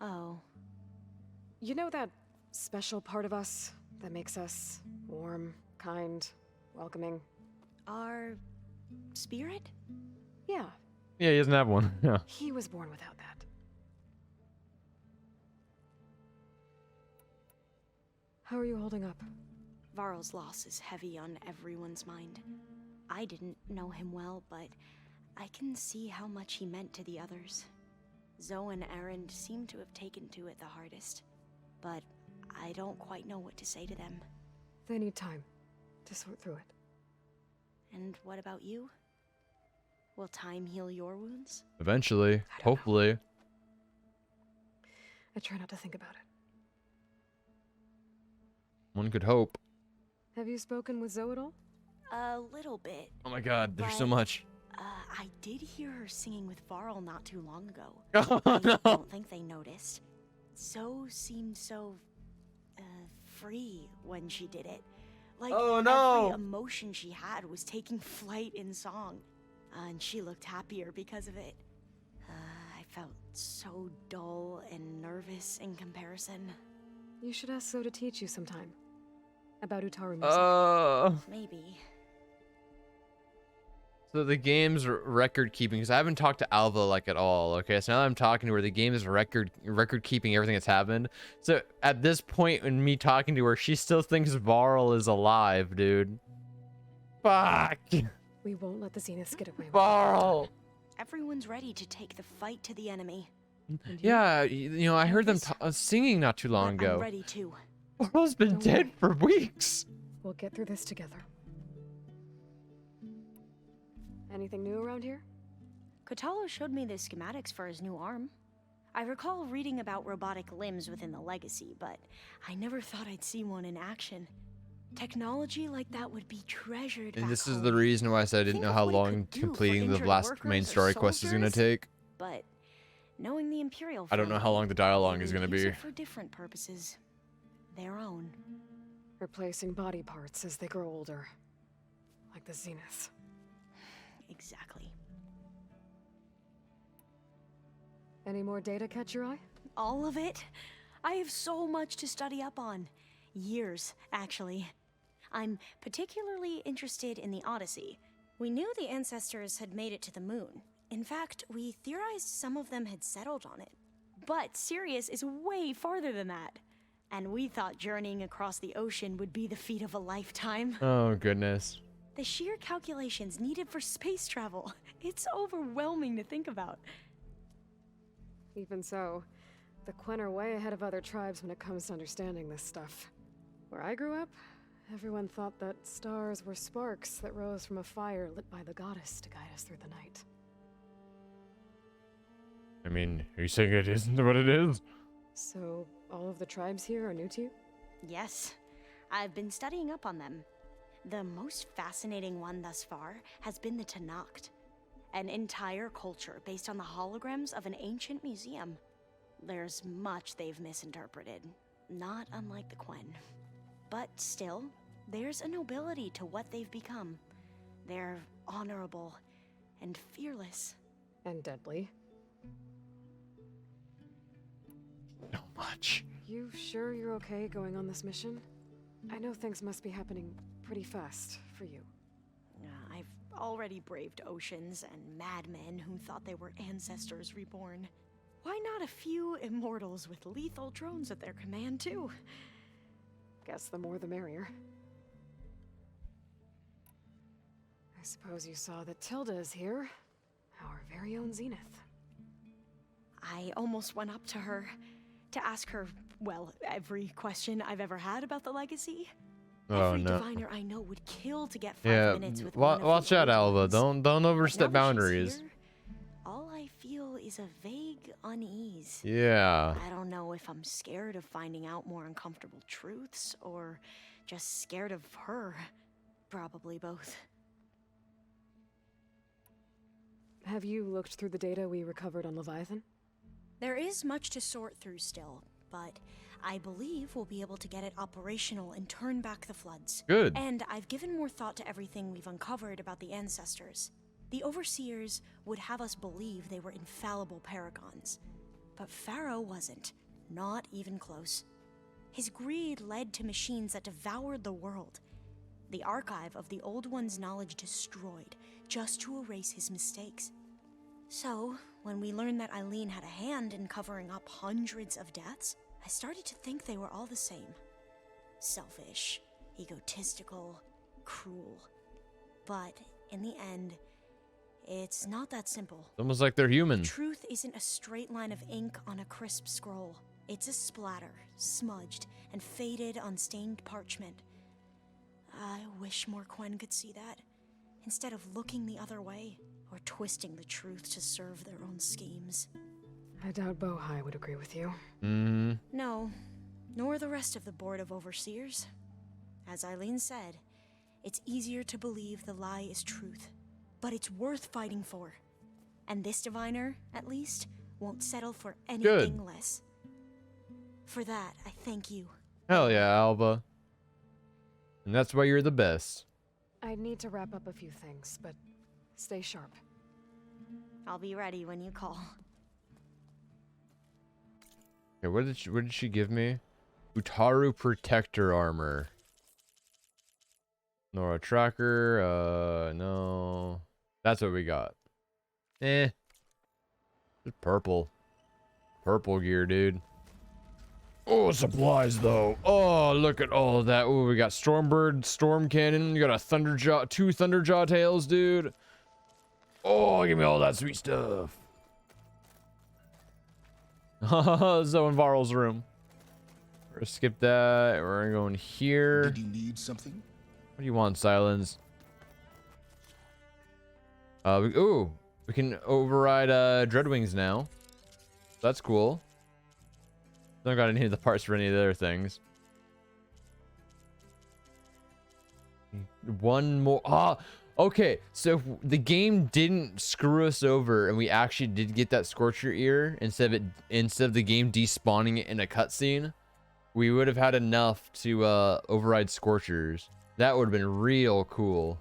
Oh. You know that special part of us that makes us warm, kind, welcoming? Our spirit? Yeah, Yeah, he doesn't have one. Yeah. he was born without that. How are you holding up? Varl's loss is heavy on everyone's mind. I didn't know him well, but I can see how much he meant to the others. Zoe and Aaron seem to have taken to it the hardest, but I don't quite know what to say to them. They need time to sort through it. And what about you? Will time heal your wounds? Eventually, hopefully. I try not to think about it. One could hope. Have you spoken with Zoe at all? A little bit. Oh my god, there's so But, much. I did hear her singing with Varl not too long ago. Oh, I no. don't think they noticed. Zoe seemed so, free when she did it. Like, Oh, no. every emotion she had was taking flight in song. And she looked happier because of it. I felt so dull and nervous in comparison. You should ask Zoe to teach you sometime. About Utaru music. Maybe. So the game's record keeping, because I haven't talked to Alva like at all. Okay, so now that I'm talking to her, the game is record keeping everything that's happened. So at this point in me talking to her, she still thinks Varl is alive, dude. Fuck. We won't let the Zeniths get away with Varl. Everyone's ready to take the fight to the enemy. Yeah, you know, I heard them singing not too long I'm ago. ready too. Varl's been dead for weeks. We'll get through this together. Anything new around here? Kotallo showed me the schematics for his new arm. I recall reading about robotic limbs within the Legacy, but I never thought I'd see one in action. Technology like that would be treasured. And back this is home. the reason why I said I didn't Think know of how what it long could do for completing the injured last workers main or story quest is gonna soldiers, take. But knowing the Imperial, I don't know how long the dialogue is gonna use be. it for different purposes, their own. Replacing body parts as they grow older. Like the Zeniths. Exactly. Any more data catch your eye? All of it? I have so much to study up on. Years, actually. I'm particularly interested in the Odyssey. We knew the ancestors had made it to the moon. In fact, we theorized some of them had settled on it. But Sirius is way farther than that. And we thought journeying across the ocean would be the feat of a lifetime. Oh goodness. The sheer calculations needed for space travel. It's overwhelming to think about. Even so, the Quen are way ahead of other tribes when it comes to understanding this stuff. Where I grew up, everyone thought that stars were sparks that rose from a fire lit by the goddess to guide us through the night. I mean, are you saying it isn't what it is? So, all of the tribes here are new to you? Yes, I've been studying up on them. The most fascinating one thus far has been the Tenakth, an entire culture based on the holograms of an ancient museum. There's much they've misinterpreted, not unlike the Quen. But still, there's a nobility to what they've become. They're honorable and fearless. And deadly. Not much. You sure you're okay going on this mission? I know things must be happening pretty fast for you. I've already braved oceans and madmen who thought they were ancestors reborn. Why not a few immortals with lethal drones at their command, too? Guess the more the merrier. I suppose you saw that Tilda is here. Our very own Zenith. I almost went up to her to ask her, well, every question I've ever had about the legacy. Oh Every no. diviner I know would kill to get 5 minutes with one of watch the out, old Alva. ones. Don't overstep Now that she's boundaries. here, all I feel is a vague unease. Yeah. I don't know if I'm scared of finding out more uncomfortable truths or just scared of her. Probably both. Have you looked through the data we recovered on Leviathan? There is much to sort through still, but I believe we'll be able to get it operational and turn back the floods. Good. And I've given more thought to everything we've uncovered about the ancestors. The Overseers would have us believe they were infallible paragons. But Pharaoh wasn't. Not even close. His greed led to machines that devoured the world. The archive of the Old One's knowledge destroyed, just to erase his mistakes. So, when we learned that Eileen had a hand in covering up hundreds of deaths, I started to think they were all the same. Selfish, egotistical, cruel. But, in the end, it's not that simple. It's almost like they're human. Truth isn't a straight line of ink on a crisp scroll. It's a splatter, smudged, and faded on stained parchment. I wish more Quen could see that, instead of looking the other way, or twisting the truth to serve their own schemes. I doubt Bohai would agree with you. Mm-hmm. No, nor the rest of the Board of Overseers. As Eileen said, it's easier to believe the lie is truth, but it's worth fighting for. And this diviner, at least, won't settle for anything less. For that, I thank you. Hell yeah, Alva. And that's why you're the best. I need to wrap up a few things, but stay sharp. I'll be ready when you call. Okay, what did she give me? Utaru Protector Armor. Nora Tracker, no. That's what we got. Just purple. Purple gear, dude. Oh, supplies though. Oh, look at all of that. Oh, we got Stormbird, Storm Cannon. You got a Thunderjaw, 2 Thunderjaw tails, dude. Oh, give me all that sweet stuff. So in Varl's room. We're gonna skip that. We're gonna go in here. Did you need something? What do you want, Silence? We can override Dreadwings now. That's cool. Don't got any of the parts for any of the other things. One more. Ah, okay. So if the game didn't screw us over, and we actually did get that Scorcher Ear instead of the game despawning it in a cutscene, we would have had enough to override Scorchers. That would have been real cool.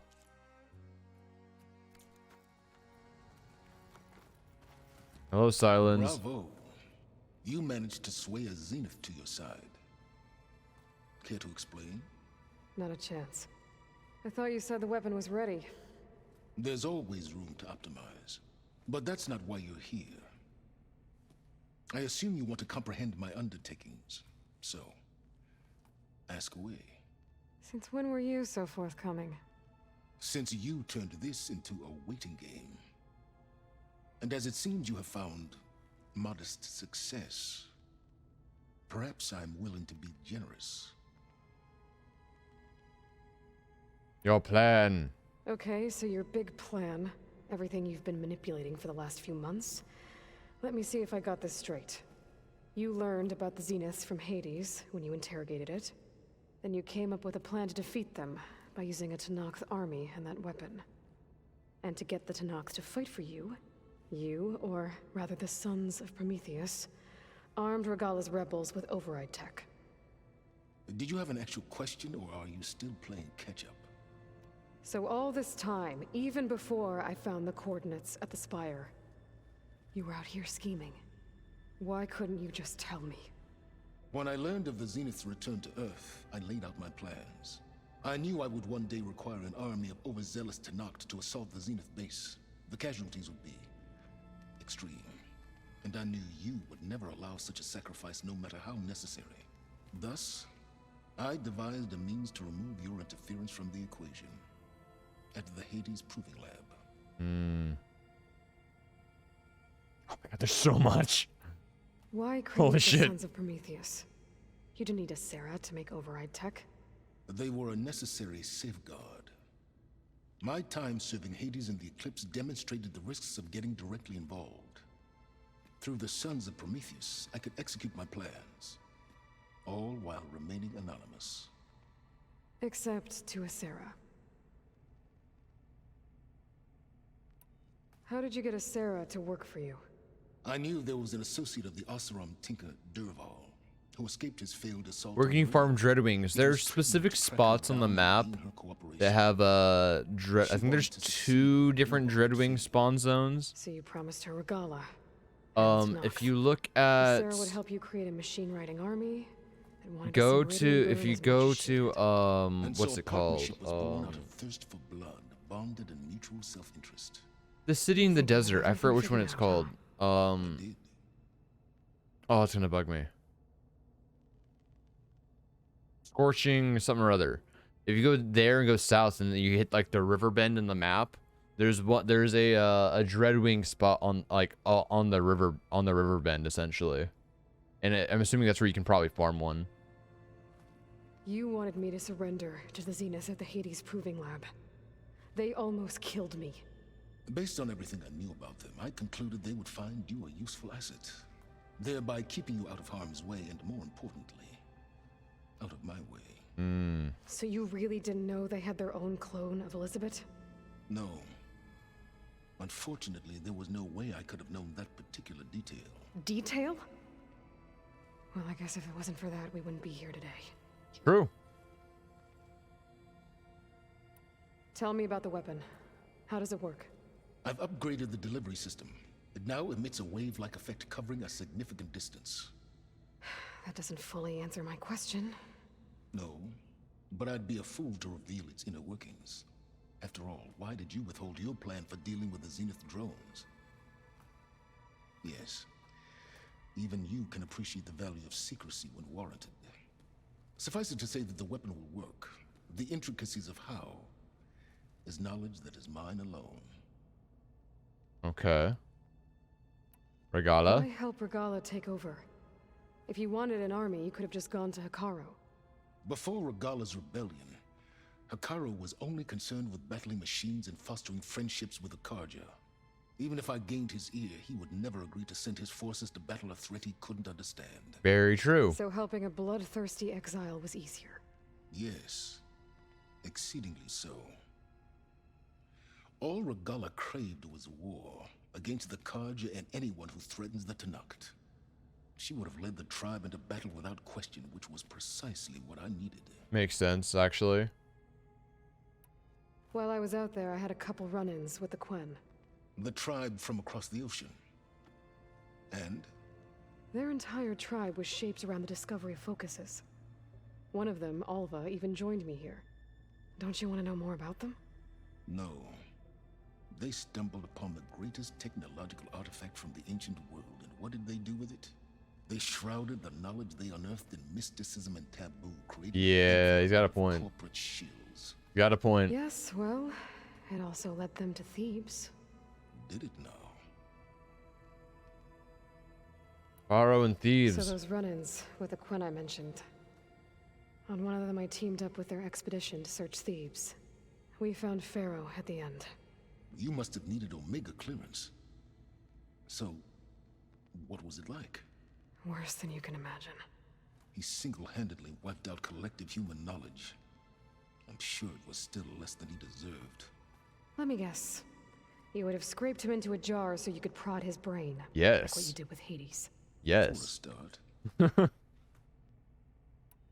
Hello, Silence. Bravo. You managed to sway a Zenith to your side. Care to explain? Not a chance. I thought you said the weapon was ready. There's always room to optimize. But that's not why you're here. I assume you want to comprehend my undertakings. So, ask away. Since when were you so forthcoming? Since you turned this into a waiting game. And as it seems you have found modest success, perhaps I'm willing to be generous. Your plan. Okay, so your big plan, everything you've been manipulating for the last few months. Let me see if I got this straight. You learned about the Zeniths from Hades when you interrogated it. Then you came up with a plan to defeat them by using a Tenakth army and that weapon. And to get the Tenakth to fight for you, or rather the Sons of Prometheus, armed Regalla's rebels with override tech. Did you have an actual question, or are you still playing catch-up? So all this time, even before I found the coordinates at the Spire, you were out here scheming. Why couldn't you just tell me? When I learned of the Zenith's return to Earth, I laid out my plans. I knew I would one day require an army of overzealous Tenakth to assault the Zenith base. The casualties would be extreme. And I knew you would never allow such a sacrifice, no matter how necessary. Thus, I devised a means to remove your interference from the equation at the Hades Proving Lab. Oh my god, there's so much. Why create Holy the shit. Sons of Prometheus? You didn't need a Sarah to make override tech. They were a necessary safeguard. My time serving Hades in the Eclipse demonstrated the risks of getting directly involved. Through the Sons of Prometheus, I could execute my plans, all while remaining anonymous. Except to a Sarah. How did you get a Sarah to work for you? I knew there was an associate of the Oseram tinker, Durval, who escaped his failed assault. Working Farm Dreadwings. There's specific spots on the map that have I think there's 2 different Dreadwing spawn zones. So you promised her Regala. If you look at Sarah would help you create a machine-riding army. And wanted go see to Meridian if burn you as go much to And what's so it a called? partnership was born out of thirst for blood, bonded in mutual self-interest. The city in the desert. I forget which one it's called. Oh, it's gonna bug me. Scorching something or other. If you go there and go south and you hit like the river bend in the map, there's a Dreadwing spot on like on the river bend essentially, and I'm assuming that's where you can probably farm one. You wanted me to surrender to the Zenith at the Hades Proving Lab. They almost killed me. Based on everything I knew about them, I concluded they would find you a useful asset, thereby keeping you out of harm's way and, more importantly, out of my way. So you really didn't know they had their own clone of Elizabeth? No. Unfortunately, there was no way I could have known that particular detail. Detail? Well, I guess if it wasn't for that, we wouldn't be here today. True. Tell me about the weapon. How does it work? I've upgraded the delivery system. It now emits a wave-like effect covering a significant distance. That doesn't fully answer my question. No, but I'd be a fool to reveal its inner workings. After all, why did you withhold your plan for dealing with the Zenith drones? Yes, even you can appreciate the value of secrecy when warranted. Suffice it to say that the weapon will work. The intricacies of how is knowledge that is mine alone. Okay. Regala. Why help Regala take over? If you wanted an army, you could have just gone to Hekarro. Before Regala's rebellion, Hekarro was only concerned with battling machines and fostering friendships with the Karja. Even if I gained his ear, he would never agree to send his forces to battle a threat he couldn't understand. Very true. So helping a bloodthirsty exile was easier. Yes, exceedingly so. All Regala craved was war against the Karja and anyone who threatens the Tenakth. She would have led the tribe into battle without question, which was precisely what I needed. Makes sense, actually. While I was out there, I had a couple run-ins with the Quen. The tribe from across the ocean. And? Their entire tribe was shaped around the discovery of focuses. One of them, Alva, even joined me here. Don't you want to know more about them? No. They stumbled upon the greatest technological artifact from the ancient world, and what did they do with it? They shrouded the knowledge they unearthed in mysticism and taboo, creating He's got a point. corporate shields. Got a point. Yes, well, it also led them to Thebes. Did it now? Pharaoh and Thebes. So those run-ins with the Quen I mentioned. On one of them I teamed up with their expedition to search Thebes. We found Pharaoh at the end. You must have needed Omega clearance. So, what was it like? Worse than you can imagine. He single-handedly wiped out collective human knowledge. I'm sure it was still less than he deserved. Let me guess. You would have scraped him into a jar so you could prod his brain. Yes. Like what you did with Hades. Yes. For a start.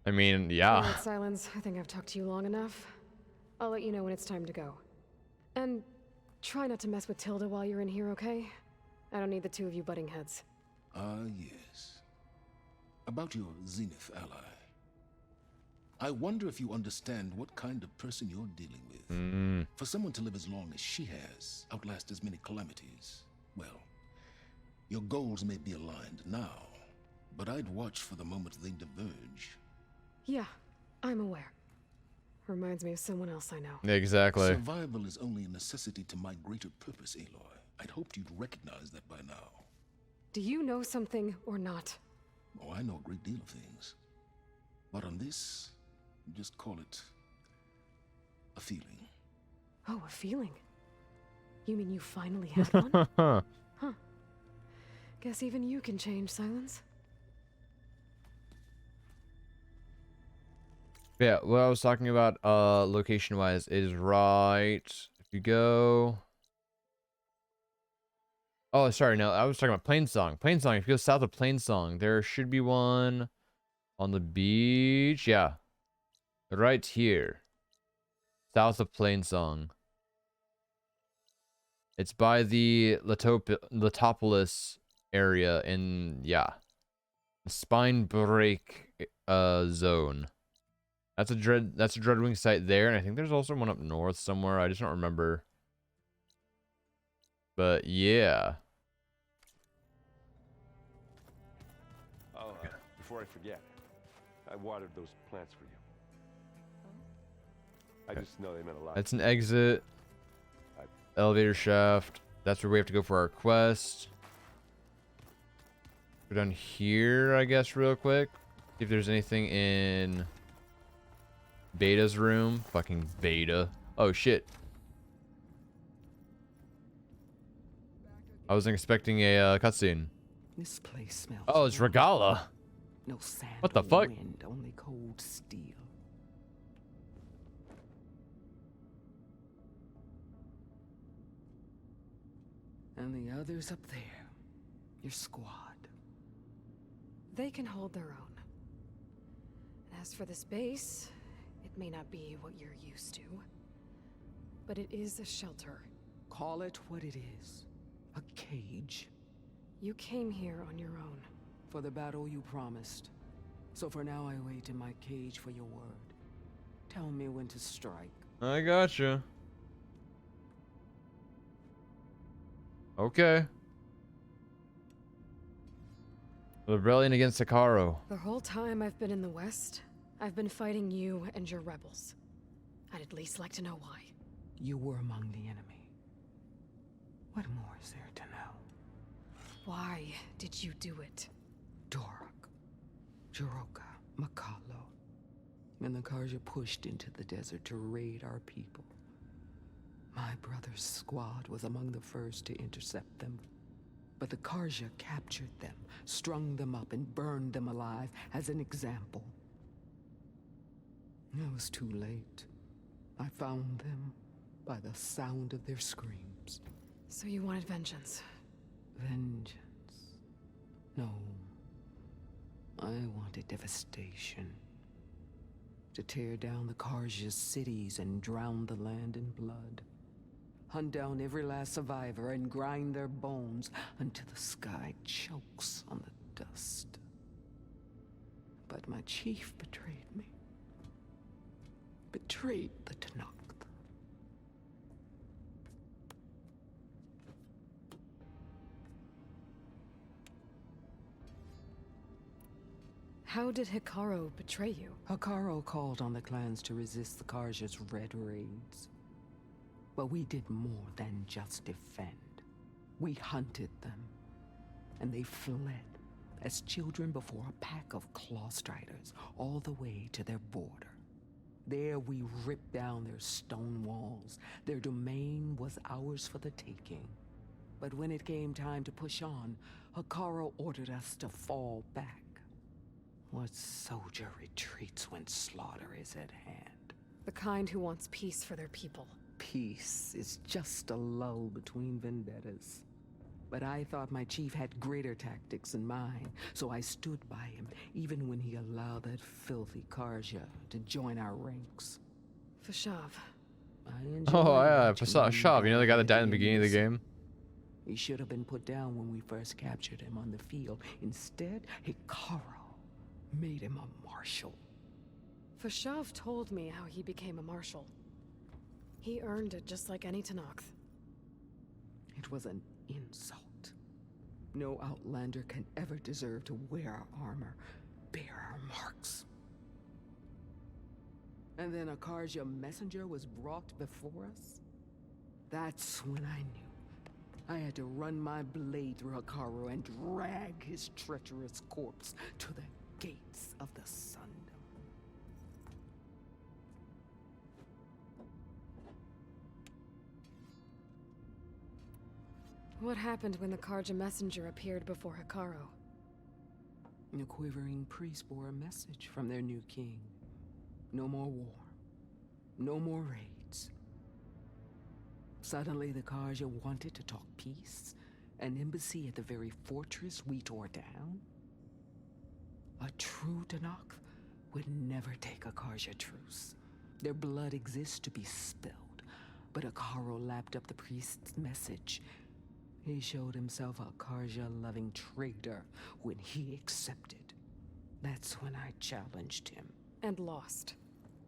I mean, yeah. All right, Silence. I think I've talked to you long enough. I'll let you know when it's time to go. And try not to mess with Tilda while you're in here, okay? I don't need the two of you butting heads. Yes. About your Zenith ally. I wonder if you understand what kind of person you're dealing with. For someone to live as long as she has, outlast as many calamities, well, your goals may be aligned now, but I'd watch for the moment they diverge. Yeah, I'm aware. Reminds me of someone else I know. Exactly. Survival is only a necessity to my greater purpose, Aloy. I'd hoped you'd recognize that by now. Do you know something or not? Oh, I know a great deal of things. But on this, just call it a feeling. Oh, a feeling? You mean you finally had one? Huh. Guess even you can change, Silence. Yeah, what I was talking about, location-wise, is right. If you go... Oh, sorry, no, I was talking about Plainsong. Plainsong, if you go south of Plainsong, there should be one on the beach. Yeah. Right here. South of Plainsong. It's by the Letopolis area in, yeah. The Spine Break zone. That's a Dreadwing site there, and I think there's also one up north somewhere. I just don't remember. But yeah. Oh, before I forget, I watered those plants for you. I just know they meant a lot. That's an exit. Elevator shaft. That's where we have to go for our quest. Go down here, I guess, real quick. See if there's anything in Beta's room. Fucking Beta. Oh, shit. I wasn't expecting a cutscene. This place smells. Oh, it's Regala. No sand. What the or fuck? Wind, only cold steel. And the others up there, your squad. They can hold their own. As for this base, it may not be what you're used to, but it is a shelter. Call it what it is. A cage. You came here on your own. For the battle you promised. So for now I wait in my cage for your word. Tell me when to strike. I gotcha. Okay. Rebellion against Hekarro. The whole time I've been in the West, I've been fighting you and your rebels. I'd at least like to know why. You were among the enemy. What more is there to know? Why did you do it? Dorak, Jiroka, Makalo, and the Karja pushed into the desert to raid our people. My brother's squad was among the first to intercept them. But the Karja captured them, strung them up, and burned them alive as an example. It was too late. I found them by the sound of their screams. So you wanted vengeance? Vengeance? No. I wanted devastation. To tear down the Karja's cities and drown the land in blood. Hunt down every last survivor and grind their bones until the sky chokes on the dust. But my chief betrayed me. Betrayed the Tenakth. How did Hekarro betray you? Hekarro called on the clans to resist the Karja's red raids. But we did more than just defend. We hunted them, and they fled as children before a pack of claw striders all the way to their border. There we ripped down their stone walls. Their domain was ours for the taking. But when it came time to push on, Hekarro ordered us to fall back. What soldier retreats when slaughter is at hand? The kind who wants peace for their people. Peace is just a lull between vendettas. But I thought my chief had greater tactics than mine, so I stood by him, even when he allowed that filthy Karja to join our ranks. Fashav. Oh yeah, Fashav, you know the guy that died in the beginning of the game? He should have been put down when we first captured him on the field. Instead, Hekarro made him a marshal. Fashav told me how he became a marshal. He earned it just like any Tenakth. It was an insult. No Outlander can ever deserve to wear our armor, bear our marks. And then a Karja messenger was brought before us? That's when I knew. I had to run my blade through Hekarro and drag his treacherous corpse to the gates of the Sundom. What happened when the Karja messenger appeared before Hekarro? The quivering priests bore a message from their new king. No more war. No more raids. Suddenly the Karja wanted to talk peace. An embassy at the very fortress we tore down? A true Tenakth would never take a Karja truce. Their blood exists to be spilled. But Hekarro lapped up the priest's message. He showed himself a Karja-loving traitor when he accepted. That's when I challenged him. And lost.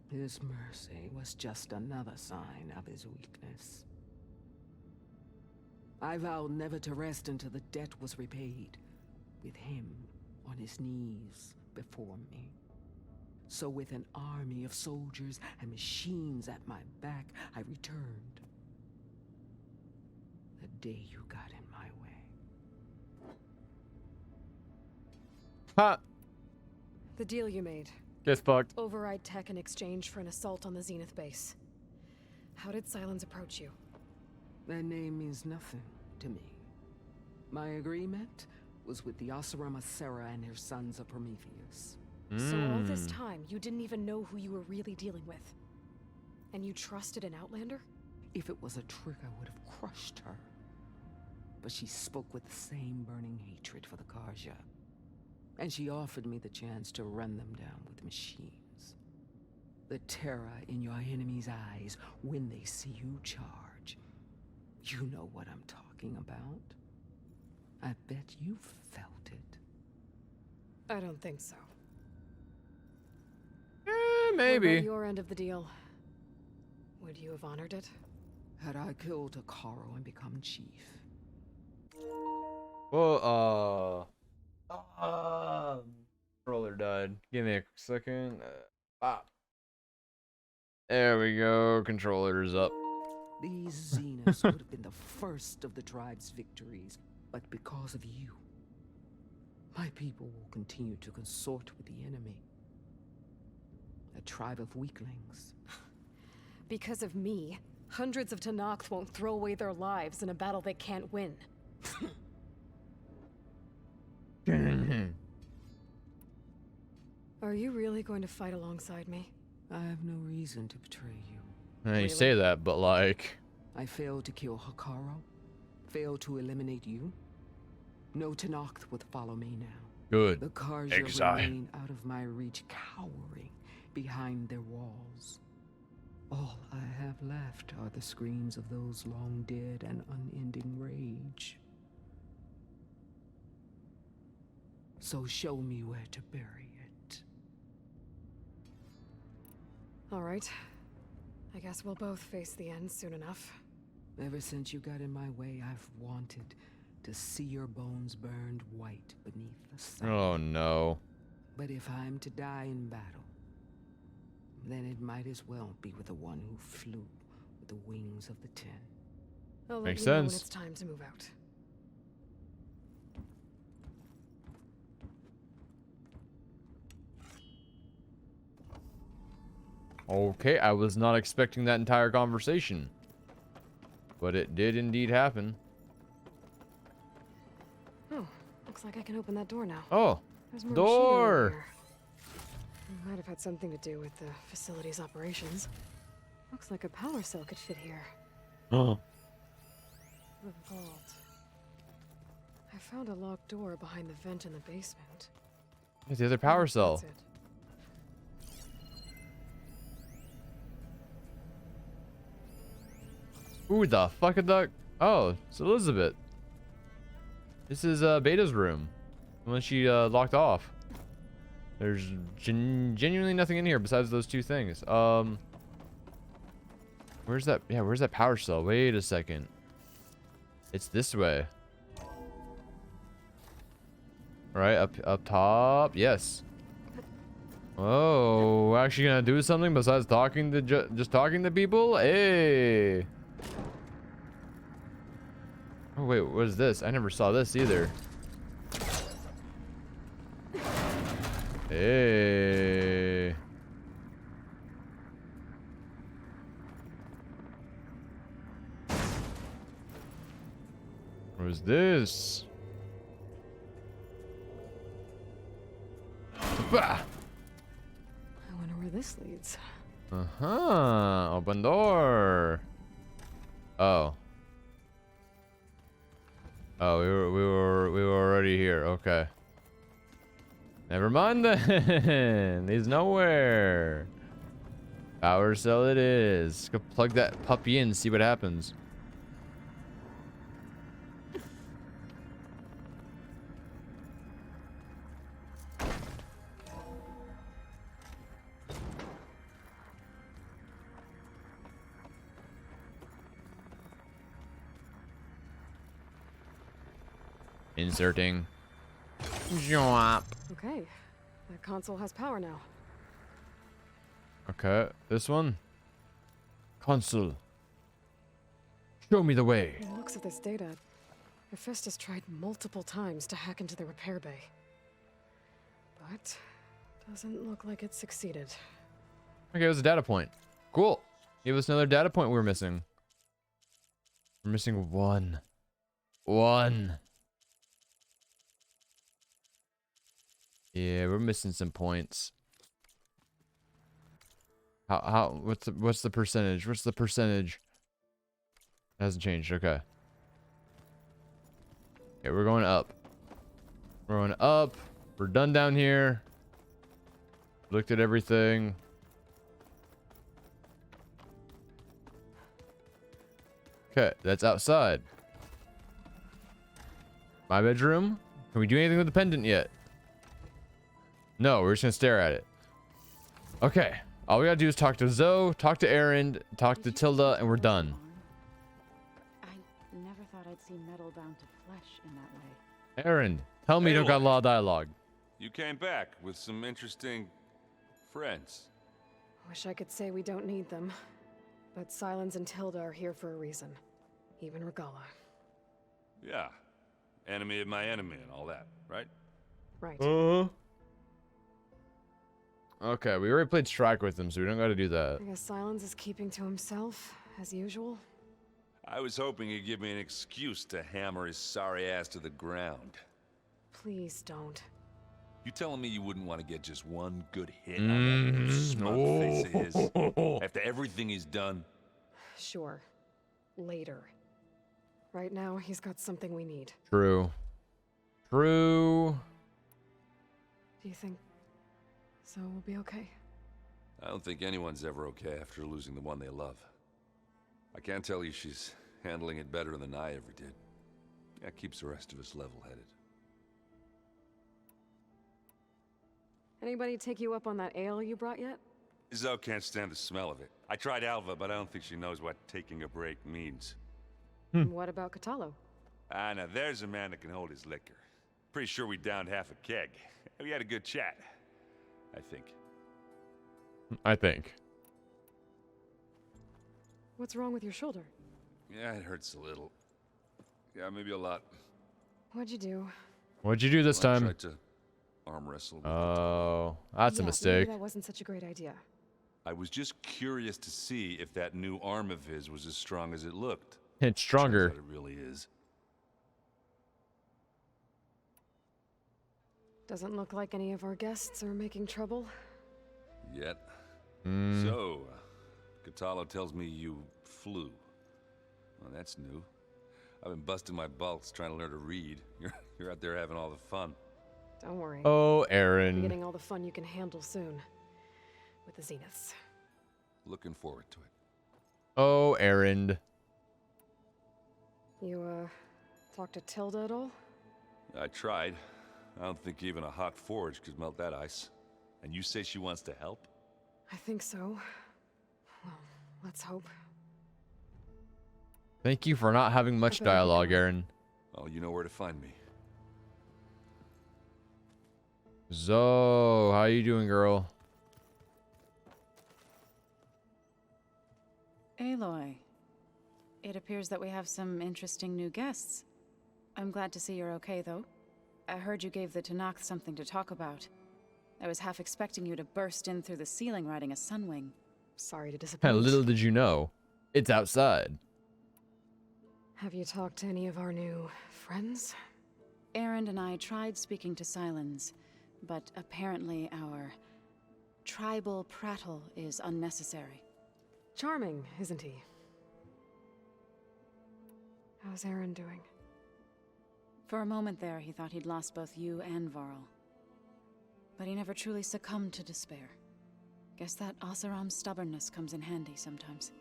His mercy was just another sign of his weakness. I vowed never to rest until the debt was repaid, with him on his knees before me. So with an army of soldiers and machines at my back, I returned. The day you got in my way. Ha! The deal you made. Get fucked. Override tech in exchange for an assault on the Zenith base. How did Sylens approach you? That name means nothing to me. My agreement was with the Oseram Asera and their sons of Prometheus. So all this time, you didn't even know who you were really dealing with? And you trusted an Outlander? If it was a trick, I would have crushed her. But she spoke with the same burning hatred for the Karja. And she offered me the chance to run them down with machines. The terror in your enemy's eyes when they see you charge. You know what I'm talking about. I bet you felt it. I don't think so. Maybe. What about your end of the deal? Would you have honored it? Had I killed Hekarro and become chief? Well, controller died. Give me a second. There we go. Controller's up. These Zeniths would have been the first of the tribe's victories, but because of you, my people will continue to consort with the enemy. A tribe of weaklings. Because of me, hundreds of Tenakth won't throw away their lives in a battle they can't win. Are you really going to fight alongside me? I have no reason to betray you. You say that, but like... I failed to kill Hekarro. Failed to eliminate you. No Tenakth would follow me now. Good. The Karja remain out of my reach, cowering behind their walls. All I have left are the screams of those long dead and unending rage. So show me where to bury it. All right. I guess we'll both face the end soon enough. Ever since you got in my way, I've wanted to see your bones burned white beneath the sun. Oh no. But if I'm to die in battle, then it might as well be with the one who flew with the wings of the Ten. I'll let Makes you know when sense. it's time to move out. Okay, I was not expecting that entire conversation. But it did indeed happen. Oh, looks like I can open that door now. Oh, There's more door! machinery here. Might have had something to do with the facility's operations. Looks like a power cell could fit here. Oh. The vault. found a locked door behind the vent in the basement. It's the other power cell. That's it. Who the fuck is that? Oh, it's Elizabeth. This is Beta's room. When she locked off. There's genuinely nothing in here besides those two things. Where's that? Yeah, where's that power cell? Wait a second. It's this way. Right, up top. Yes. Oh, we're actually gonna do something besides talking to just talking to people? Hey. Oh wait, what is this? I never saw this either. Hey. What is this? Bah! I wonder where this leads. Uh-huh. Open door. Oh. Oh, we were already here. Okay. Never mind then. He's nowhere. Power cell it is. Go plug that puppy in, see what happens. Inserting. Okay, that console has power now. Okay, this one. Console. Show me the way. From the looks of this data, Hephaestus tried multiple times to hack into the repair bay. But doesn't look like it succeeded. Okay, it was a data point. Cool. Give us another data point we were missing. We're missing one. One. Yeah, we're missing some points. What's the percentage? What's the percentage? It hasn't changed. Okay. Okay, we're going up. We're going up. We're done down here. Looked at everything. Okay, that's outside. My bedroom. Can we do anything with the pendant yet? No, we're just gonna stare at it. Okay. All we gotta do is talk to Zoe, talk to Aaron, talk to Tilda, and we're done. I never thought I'd see metal bound to flesh in that way. Aaron, tell me you don't got a lot of dialogue. You came back with some interesting friends. Wish I could say we don't need them. But Silence and Tilda are here for a reason. Even Regala. Yeah. Enemy of my enemy and all that, right? Right. Okay, we already played Strike with him, so we don't gotta do that. I guess Silence is keeping to himself, as usual. I was hoping he'd give me an excuse to hammer his sorry ass to the ground. Please don't. You telling me you wouldn't want to get just one good hit on that little smug face of his? After everything he's done? Sure. Later. Right now, he's got something we need. True. True. Do you think Zoe will be okay? I don't think anyone's ever okay after losing the one they love. I can't tell you she's handling it better than I ever did. That keeps the rest of us level-headed. Anybody take you up on that ale you brought yet? Zoe can't stand the smell of it. I tried Alva, but I don't think she knows what taking a break means. And what about Kotallo? Ah, now there's a man that can hold his liquor. Pretty sure we downed half a keg. We had a good chat, I think. I think. What's wrong with your shoulder? Yeah, it hurts a little. Yeah, maybe a lot. What'd you do? What'd you do this Well, I time? tried to arm wrestle. Oh, that's a Yeah, mistake. maybe that wasn't such a great idea. I was just curious to see if that new arm of his was as strong as it looked. It's stronger. Turns out it really is. Doesn't look like any of our guests are making trouble. Yet. Mm. So, Kotallo tells me you flew. Well, that's new. I've been busting my balls trying to learn to read. You're You're out there having all the fun. Don't worry. Oh, You're Aaron. getting all the fun you can handle soon. With the Zeniths. Looking forward to it. Oh, Aaron. You, talked to Tilda at all? I tried. I don't think even a hot forge could melt that ice. And you say she wants to help? I think so. Well, let's hope. Thank you for not having much dialogue, Aaron. Oh, you know where to find me. Zo, how you doing, girl? Aloy, it appears that we have some interesting new guests. I'm glad to see you're okay, though. I heard you gave the Tenakth something to talk about. I was half expecting you to burst in through the ceiling riding a sunwing. Sorry to disappoint. Little did you know, it's outside. Have you talked to any of our new friends? Erend and I tried speaking to Sylens, but apparently our tribal prattle is unnecessary. Charming, isn't he? How's Aaron doing? For a moment there, he thought he'd lost both you and Varl. But he never truly succumbed to despair. Guess that Oseram's stubbornness comes in handy sometimes.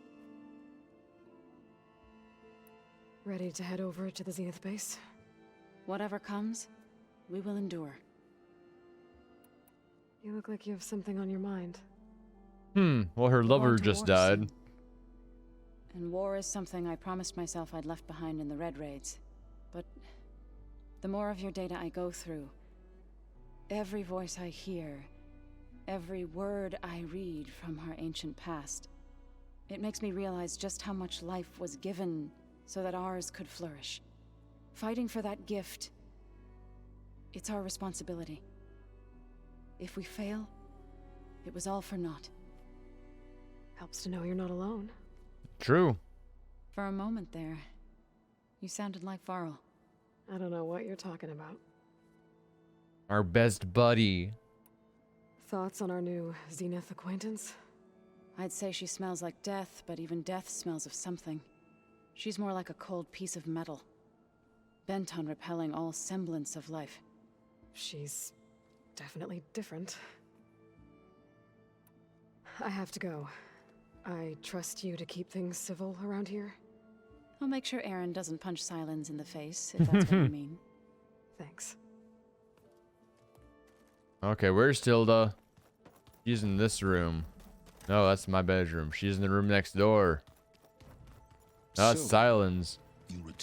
Ready to head over to the Zenith base? Whatever comes, we will endure. You look like you have something on your mind. Well, her lover Going to just war died. soon. And war is something I promised myself I'd left behind in the Red Raids. But the more of your data I go through, every voice I hear, every word I read from our ancient past, it makes me realize just how much life was given so that ours could flourish. Fighting for that gift, it's our responsibility. If we fail, it was all for naught. Helps to know you're not alone. True. For a moment there, you sounded like Varl. I don't know what you're talking about. Our best buddy. Thoughts on our new Zenith acquaintance? I'd say she smells like death, but even death smells of something. She's more like a cold piece of metal, bent on repelling all semblance of life. She's definitely different. I have to go. I trust you to keep things civil around here. I'll make sure Erend doesn't punch Sylens in the face, if that's what you mean. Thanks. Okay, where's Tilda? She's in this room. No, that's my bedroom. She's in the room next door. No, that's Sylens.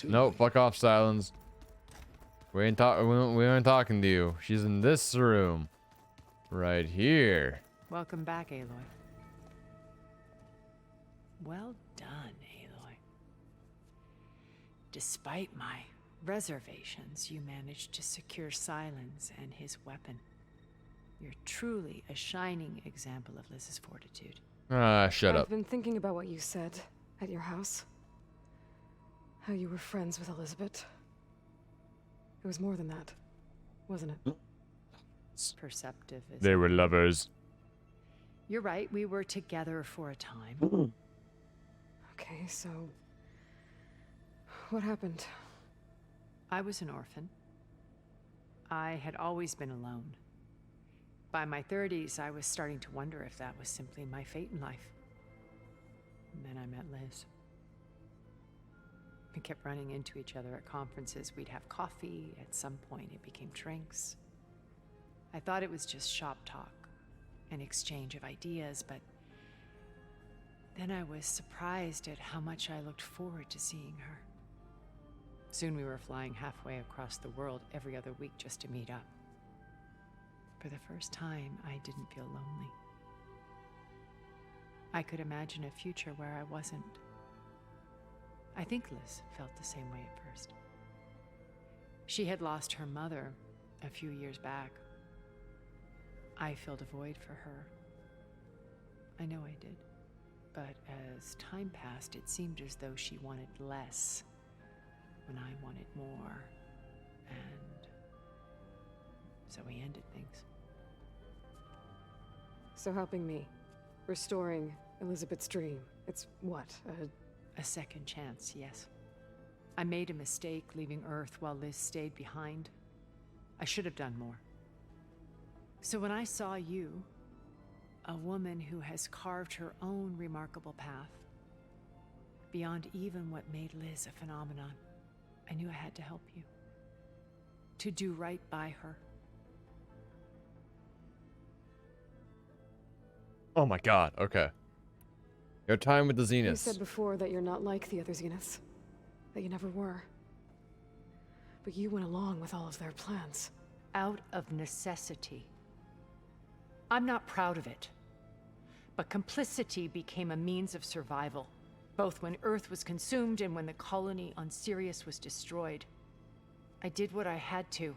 No, fuck off, Sylens. We ain't talking to you. She's in this room. Right here. Welcome back, Aloy. Well done, Aloy. Despite my reservations, you managed to secure Sylens and his weapon. You're truly a shining example of Liz's fortitude. Ah, shut up. I've been thinking about what you said at your house. How you were friends with Elizabeth. It was more than that, wasn't it? It's perceptive. They were lovers. You're right, we were together for a time. Okay, so what happened? I was an orphan. I had always been alone. By my 30s, I was starting to wonder if that was simply my fate in life. And then I met Liz. We kept running into each other at conferences. We'd have coffee. At some point, it became drinks. I thought it was just shop talk, an exchange of ideas, but then I was surprised at how much I looked forward to seeing her. Soon we were flying halfway across the world every other week just to meet up. For the first time, I didn't feel lonely. I could imagine a future where I wasn't. I think Liz felt the same way at first. She had lost her mother a few years back. I filled a void for her. I know I did. But as time passed, it seemed as though she wanted less when I wanted more. And so we ended things. So helping me, restoring Elizabeth's dream, it's what, a second chance, yes. I made a mistake leaving Earth while Liz stayed behind. I should have done more. So when I saw you, a woman who has carved her own remarkable path, beyond even what made Liz a phenomenon, I knew I had to help you. To do right by her. Oh my god, okay. Your time with the You Zeniths. said before that you're not like the other Zeniths. That you never were. But you went along with all of their plans. Out of necessity. I'm not proud of it. But complicity became a means of survival, both when Earth was consumed and when the colony on Sirius was destroyed. I did what I had to.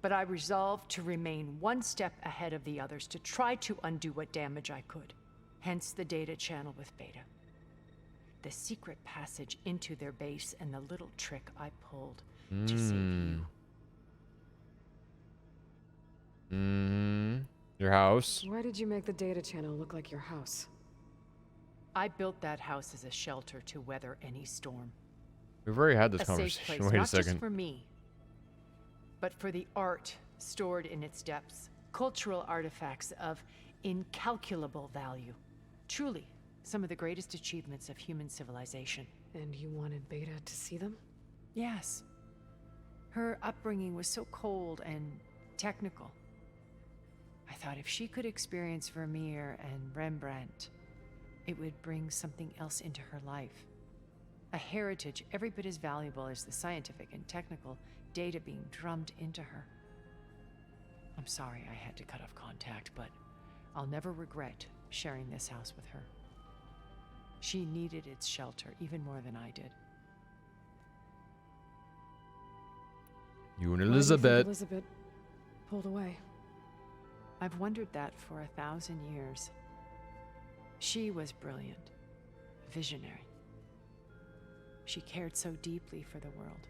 But I resolved to remain one step ahead of the others, to try to undo what damage I could. Hence the data channel with Beta. The secret passage into their base and the little trick I pulled to save you. Your house? Why did you make the data channel look like your house? I built that house as a shelter to weather any storm. We've already had this A safe conversation. place, Wait a not just second. for me, but for the art stored in its depths. Cultural artifacts of incalculable value. Truly, some of the greatest achievements of human civilization. And you wanted Beta to see them? Yes. Her upbringing was so cold and technical. I thought if she could experience Vermeer and Rembrandt, it would bring something else into her life. A heritage every bit as valuable as the scientific and technical data being drummed into her. I'm sorry I had to cut off contact, but I'll never regret sharing this house with her. She needed its shelter even more than I did. You and Why do you think Elizabeth. Elizabeth pulled away. I've wondered that for 1,000 years. She was brilliant, visionary. She cared so deeply for the world,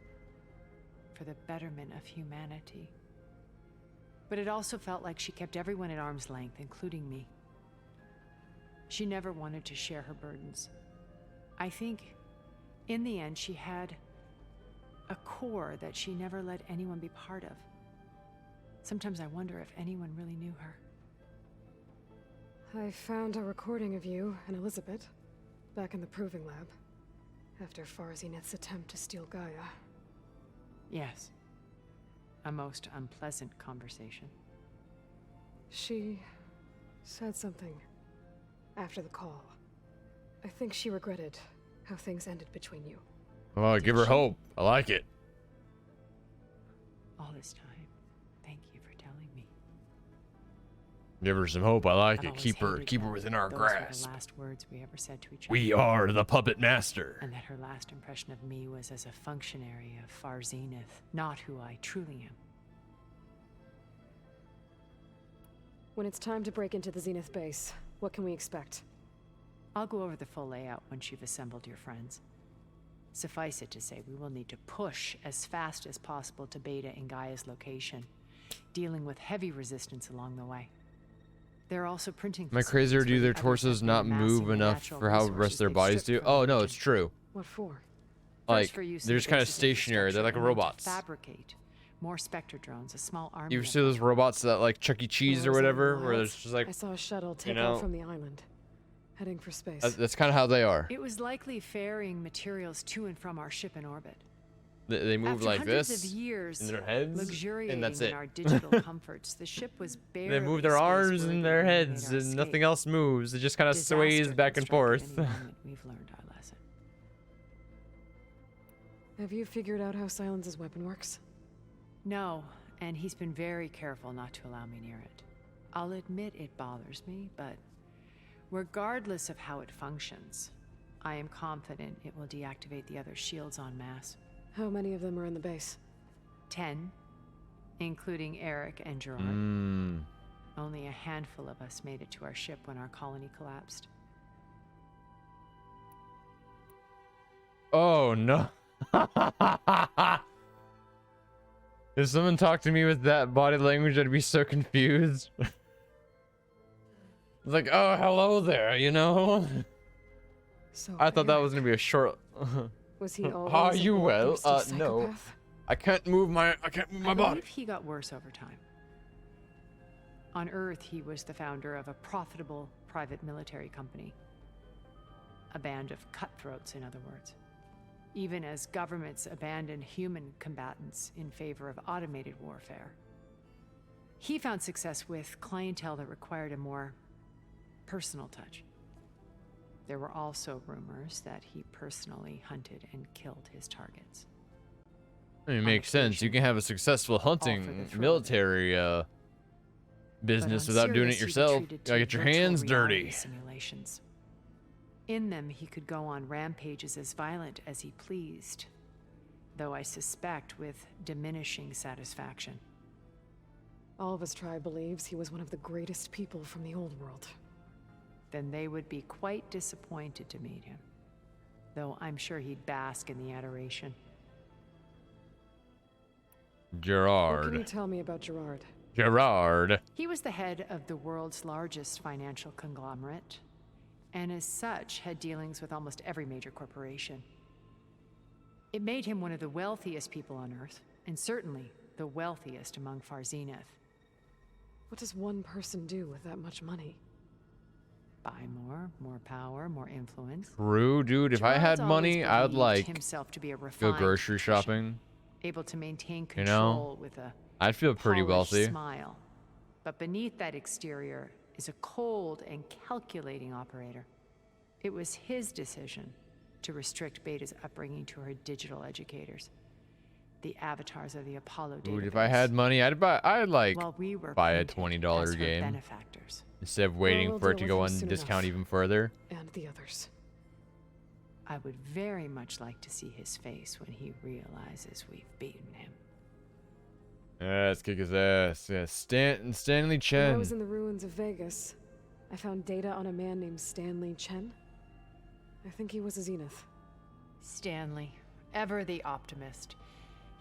for the betterment of humanity. But it also felt like she kept everyone at arm's length, including me. She never wanted to share her burdens. I think, in the end, she had a core that she never let anyone be part of. Sometimes I wonder if anyone really knew her. I found a recording of you and Elizabeth back in the proving lab after Far Zenith's attempt to steal Gaia. Yes. A most unpleasant conversation. She said something after the call. I think she regretted how things ended between you. Oh, give her hope. I like it. All this time, thank you for telling me. Give her some hope. I like I've it. always Keep her hated that within our those were grasp. the last words we ever said to each other. We are the puppet master. And that her last impression of me was as a functionary of Far Zenith, not who I truly am. When it's time to break into the Zenith base, what can we expect? I'll go over the full layout once you've assembled your friends. Suffice it to say, we will need to push as fast as possible to Beta and Gaia's location, dealing with heavy resistance along the way. They're also printing. Am I crazy, or do facilities their where the others torsos have been not amassing move the enough natural for how the rest resources of their they've bodies stripped do? from Oh, the no, region. it's true. What for? Like, For use in they're the just kind of base's stationary. They're like infrastructure, and then to robots. Fabricate more Spectre drones, a small army. You of see those robots that like Chuck E. Cheese When I or was out in the whatever, where wilds, it's just like, I saw a shuttle take you know, off from the island, heading for space. that's kind of how they are. It was likely ferrying materials to and from our ship in orbit. They move After like hundreds this of years in their heads, luxuriating and that's in it. our digital comforts, the ship was barely They move their arms space-worthy and their when we made heads, our and nothing escape. else moves. It just kind of sways Disaster back can and strike at forth. any moment. We've learned our lesson. Have you figured out how Silence's weapon works? No, and he's been very careful not to allow me near it. I'll admit it bothers me, but regardless of how it functions, I am confident it will deactivate the other shields en masse. How many of them are in the base? 10, including Eric and Gerard. Only a handful of us made it to our ship when our colony collapsed. Oh no. If someone talked to me with that body language, I'd be so confused. It's like, oh, hello there, you know? So I thought that was gonna be a short. Was he always Are a you well? bloodthirsty No. psychopath? I can't move my I body. believe he got worse over time. On Earth, he was the founder of a profitable private military company. A band of cutthroats, in other words. Even as governments abandoned human combatants in favor of automated warfare. He found success with clientele that required a more personal touch. There were also rumors that he personally hunted and killed his targets. I mean, it makes sense. You can have a successful hunting military business without doing it yourself. You gotta get your hands dirty. Simulations. In them, he could go on rampages as violent as he pleased, though I suspect with diminishing satisfaction. All of his tribe believes he was one of the greatest people from the old world. Then they would be quite disappointed to meet him, though I'm sure he'd bask in the adoration. Gerard. What can you tell me about Gerard? Gerard. He was the head of the world's largest financial conglomerate, and as such had dealings with almost every major corporation. It made him one of the wealthiest people on Earth, and certainly the wealthiest among Far Zenith. What does one person do with that much money? Buy more power, more influence. True, dude. If I had money, I would like himself to be a go refined grocery shopping. Able to maintain You control know, with a I'd feel pretty polished wealthy. smile. But beneath that exterior is a cold and calculating operator. It was his decision to restrict Beta's upbringing to her digital educators, the avatars of the Apollo Dude, database. if I had money, I'd like While we were buy a printed $20 as her game benefactors. instead of waiting we'll for it deal to go with on her soon discount enough. even further. And the others. I would very much like to see his face when he realizes we've beaten him. Yeah, let's kick his ass. Yeah, Stanley When I Chen. was in the ruins of Vegas, I found data on a man named Stanley Chen. I think he was a Zenith. Stanley, ever the optimist.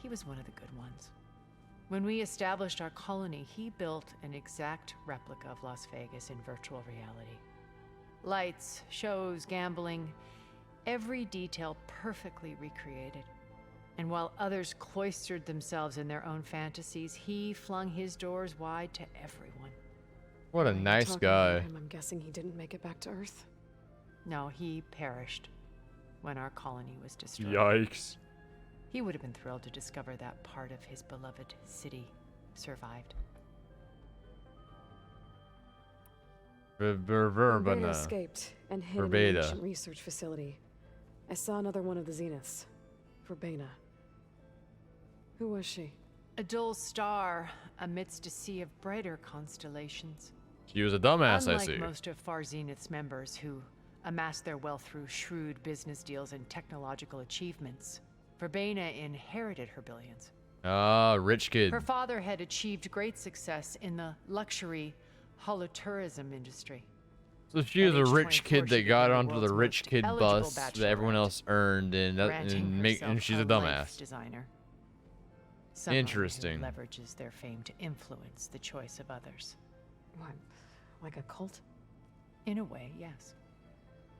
He was one of the good ones. When we established our colony, he built an exact replica of Las Vegas in virtual reality. Lights, shows, gambling, every detail perfectly recreated. And while others cloistered themselves in their own fantasies, he flung his doors wide to everyone. What a nice Talking guy. about him, I'm guessing he didn't make it back to Earth. No, he perished when our colony was destroyed. Yikes. He would have been thrilled to discover that part of his beloved city survived. Beta escaped and hid in an Verbena. ancient research facility. I saw another one of the Zeniths. Verbena. Who was she? A dull star amidst a sea of brighter constellations. She was a dumbass, I Unlike see. most of Far Zenith's members who amassed their wealth through shrewd business deals and technological achievements, Verbena inherited her billions. Ah, rich kid. Her father had achieved great success in the luxury holotourism industry. So she was At a age rich 24, kid she that got became the onto the world's rich most kid eligible bus that everyone else earned, and granting herself she's a life dumbass. designer. Someone Interesting. Who leverages their fame to influence the choice of others. What? Like a cult? In a way, yes.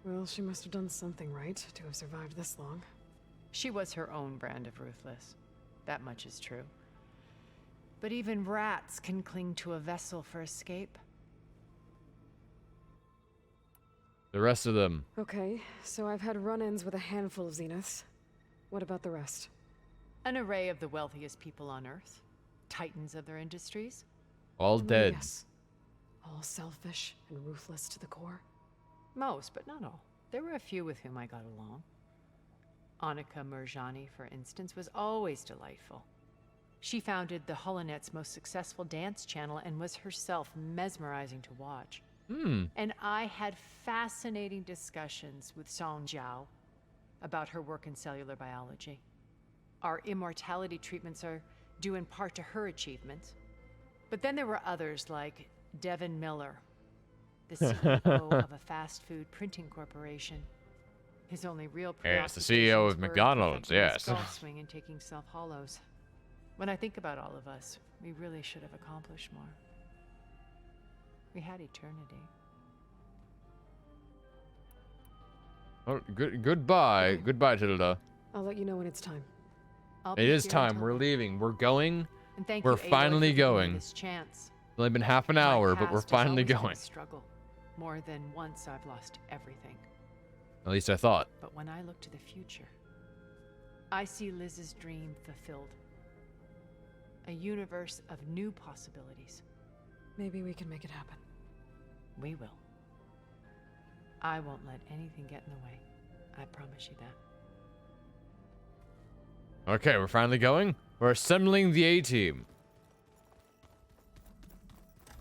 Well, she must have done something right to have survived this long. She was her own brand of ruthless. That much is true. But even rats can cling to a vessel for escape. The rest of them. Okay, so I've had run-ins with a handful of Zeniths. What about the rest? An array of the wealthiest people on Earth. Titans of their industries. All dead. Yes. All selfish and ruthless to the core. Most, but not all. There were a few with whom I got along. Annika Murjani, for instance, was always delightful. She founded the Holonet's most successful dance channel and was herself mesmerizing to watch. And I had fascinating discussions with Song Jiao about her work in cellular biology. Our immortality treatments are due in part to her achievements. But then there were others like Devin Miller, the CEO of a fast food printing corporation. His only real Yes, the CEO of preoccupations were McDonald's, perfecting his yes. golf swing and taking self-hollows. When I think about all of us, we really should have accomplished more. We had eternity. Oh, goodbye. Goodbye, Tilda. I'll let you know when it's time. I'll It be is here time. until We're then. leaving. We're going. And thank We're you, Aloy, finally for giving me going. this chance. It's only been half an My hour, but we're past has finally always been a going. struggle. More than once I've lost everything. At least I thought. But when I look to the future, I see Liz's dream fulfilled. A universe of new possibilities. Maybe we can make it happen. We will. I won't let anything get in the way. I promise you that. Okay, we're finally going. We're assembling the A-team.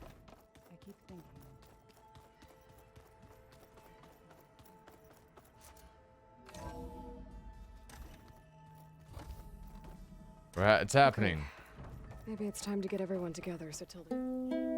I keep thinking. It's happening. Maybe it's time to get everyone together so Tilda...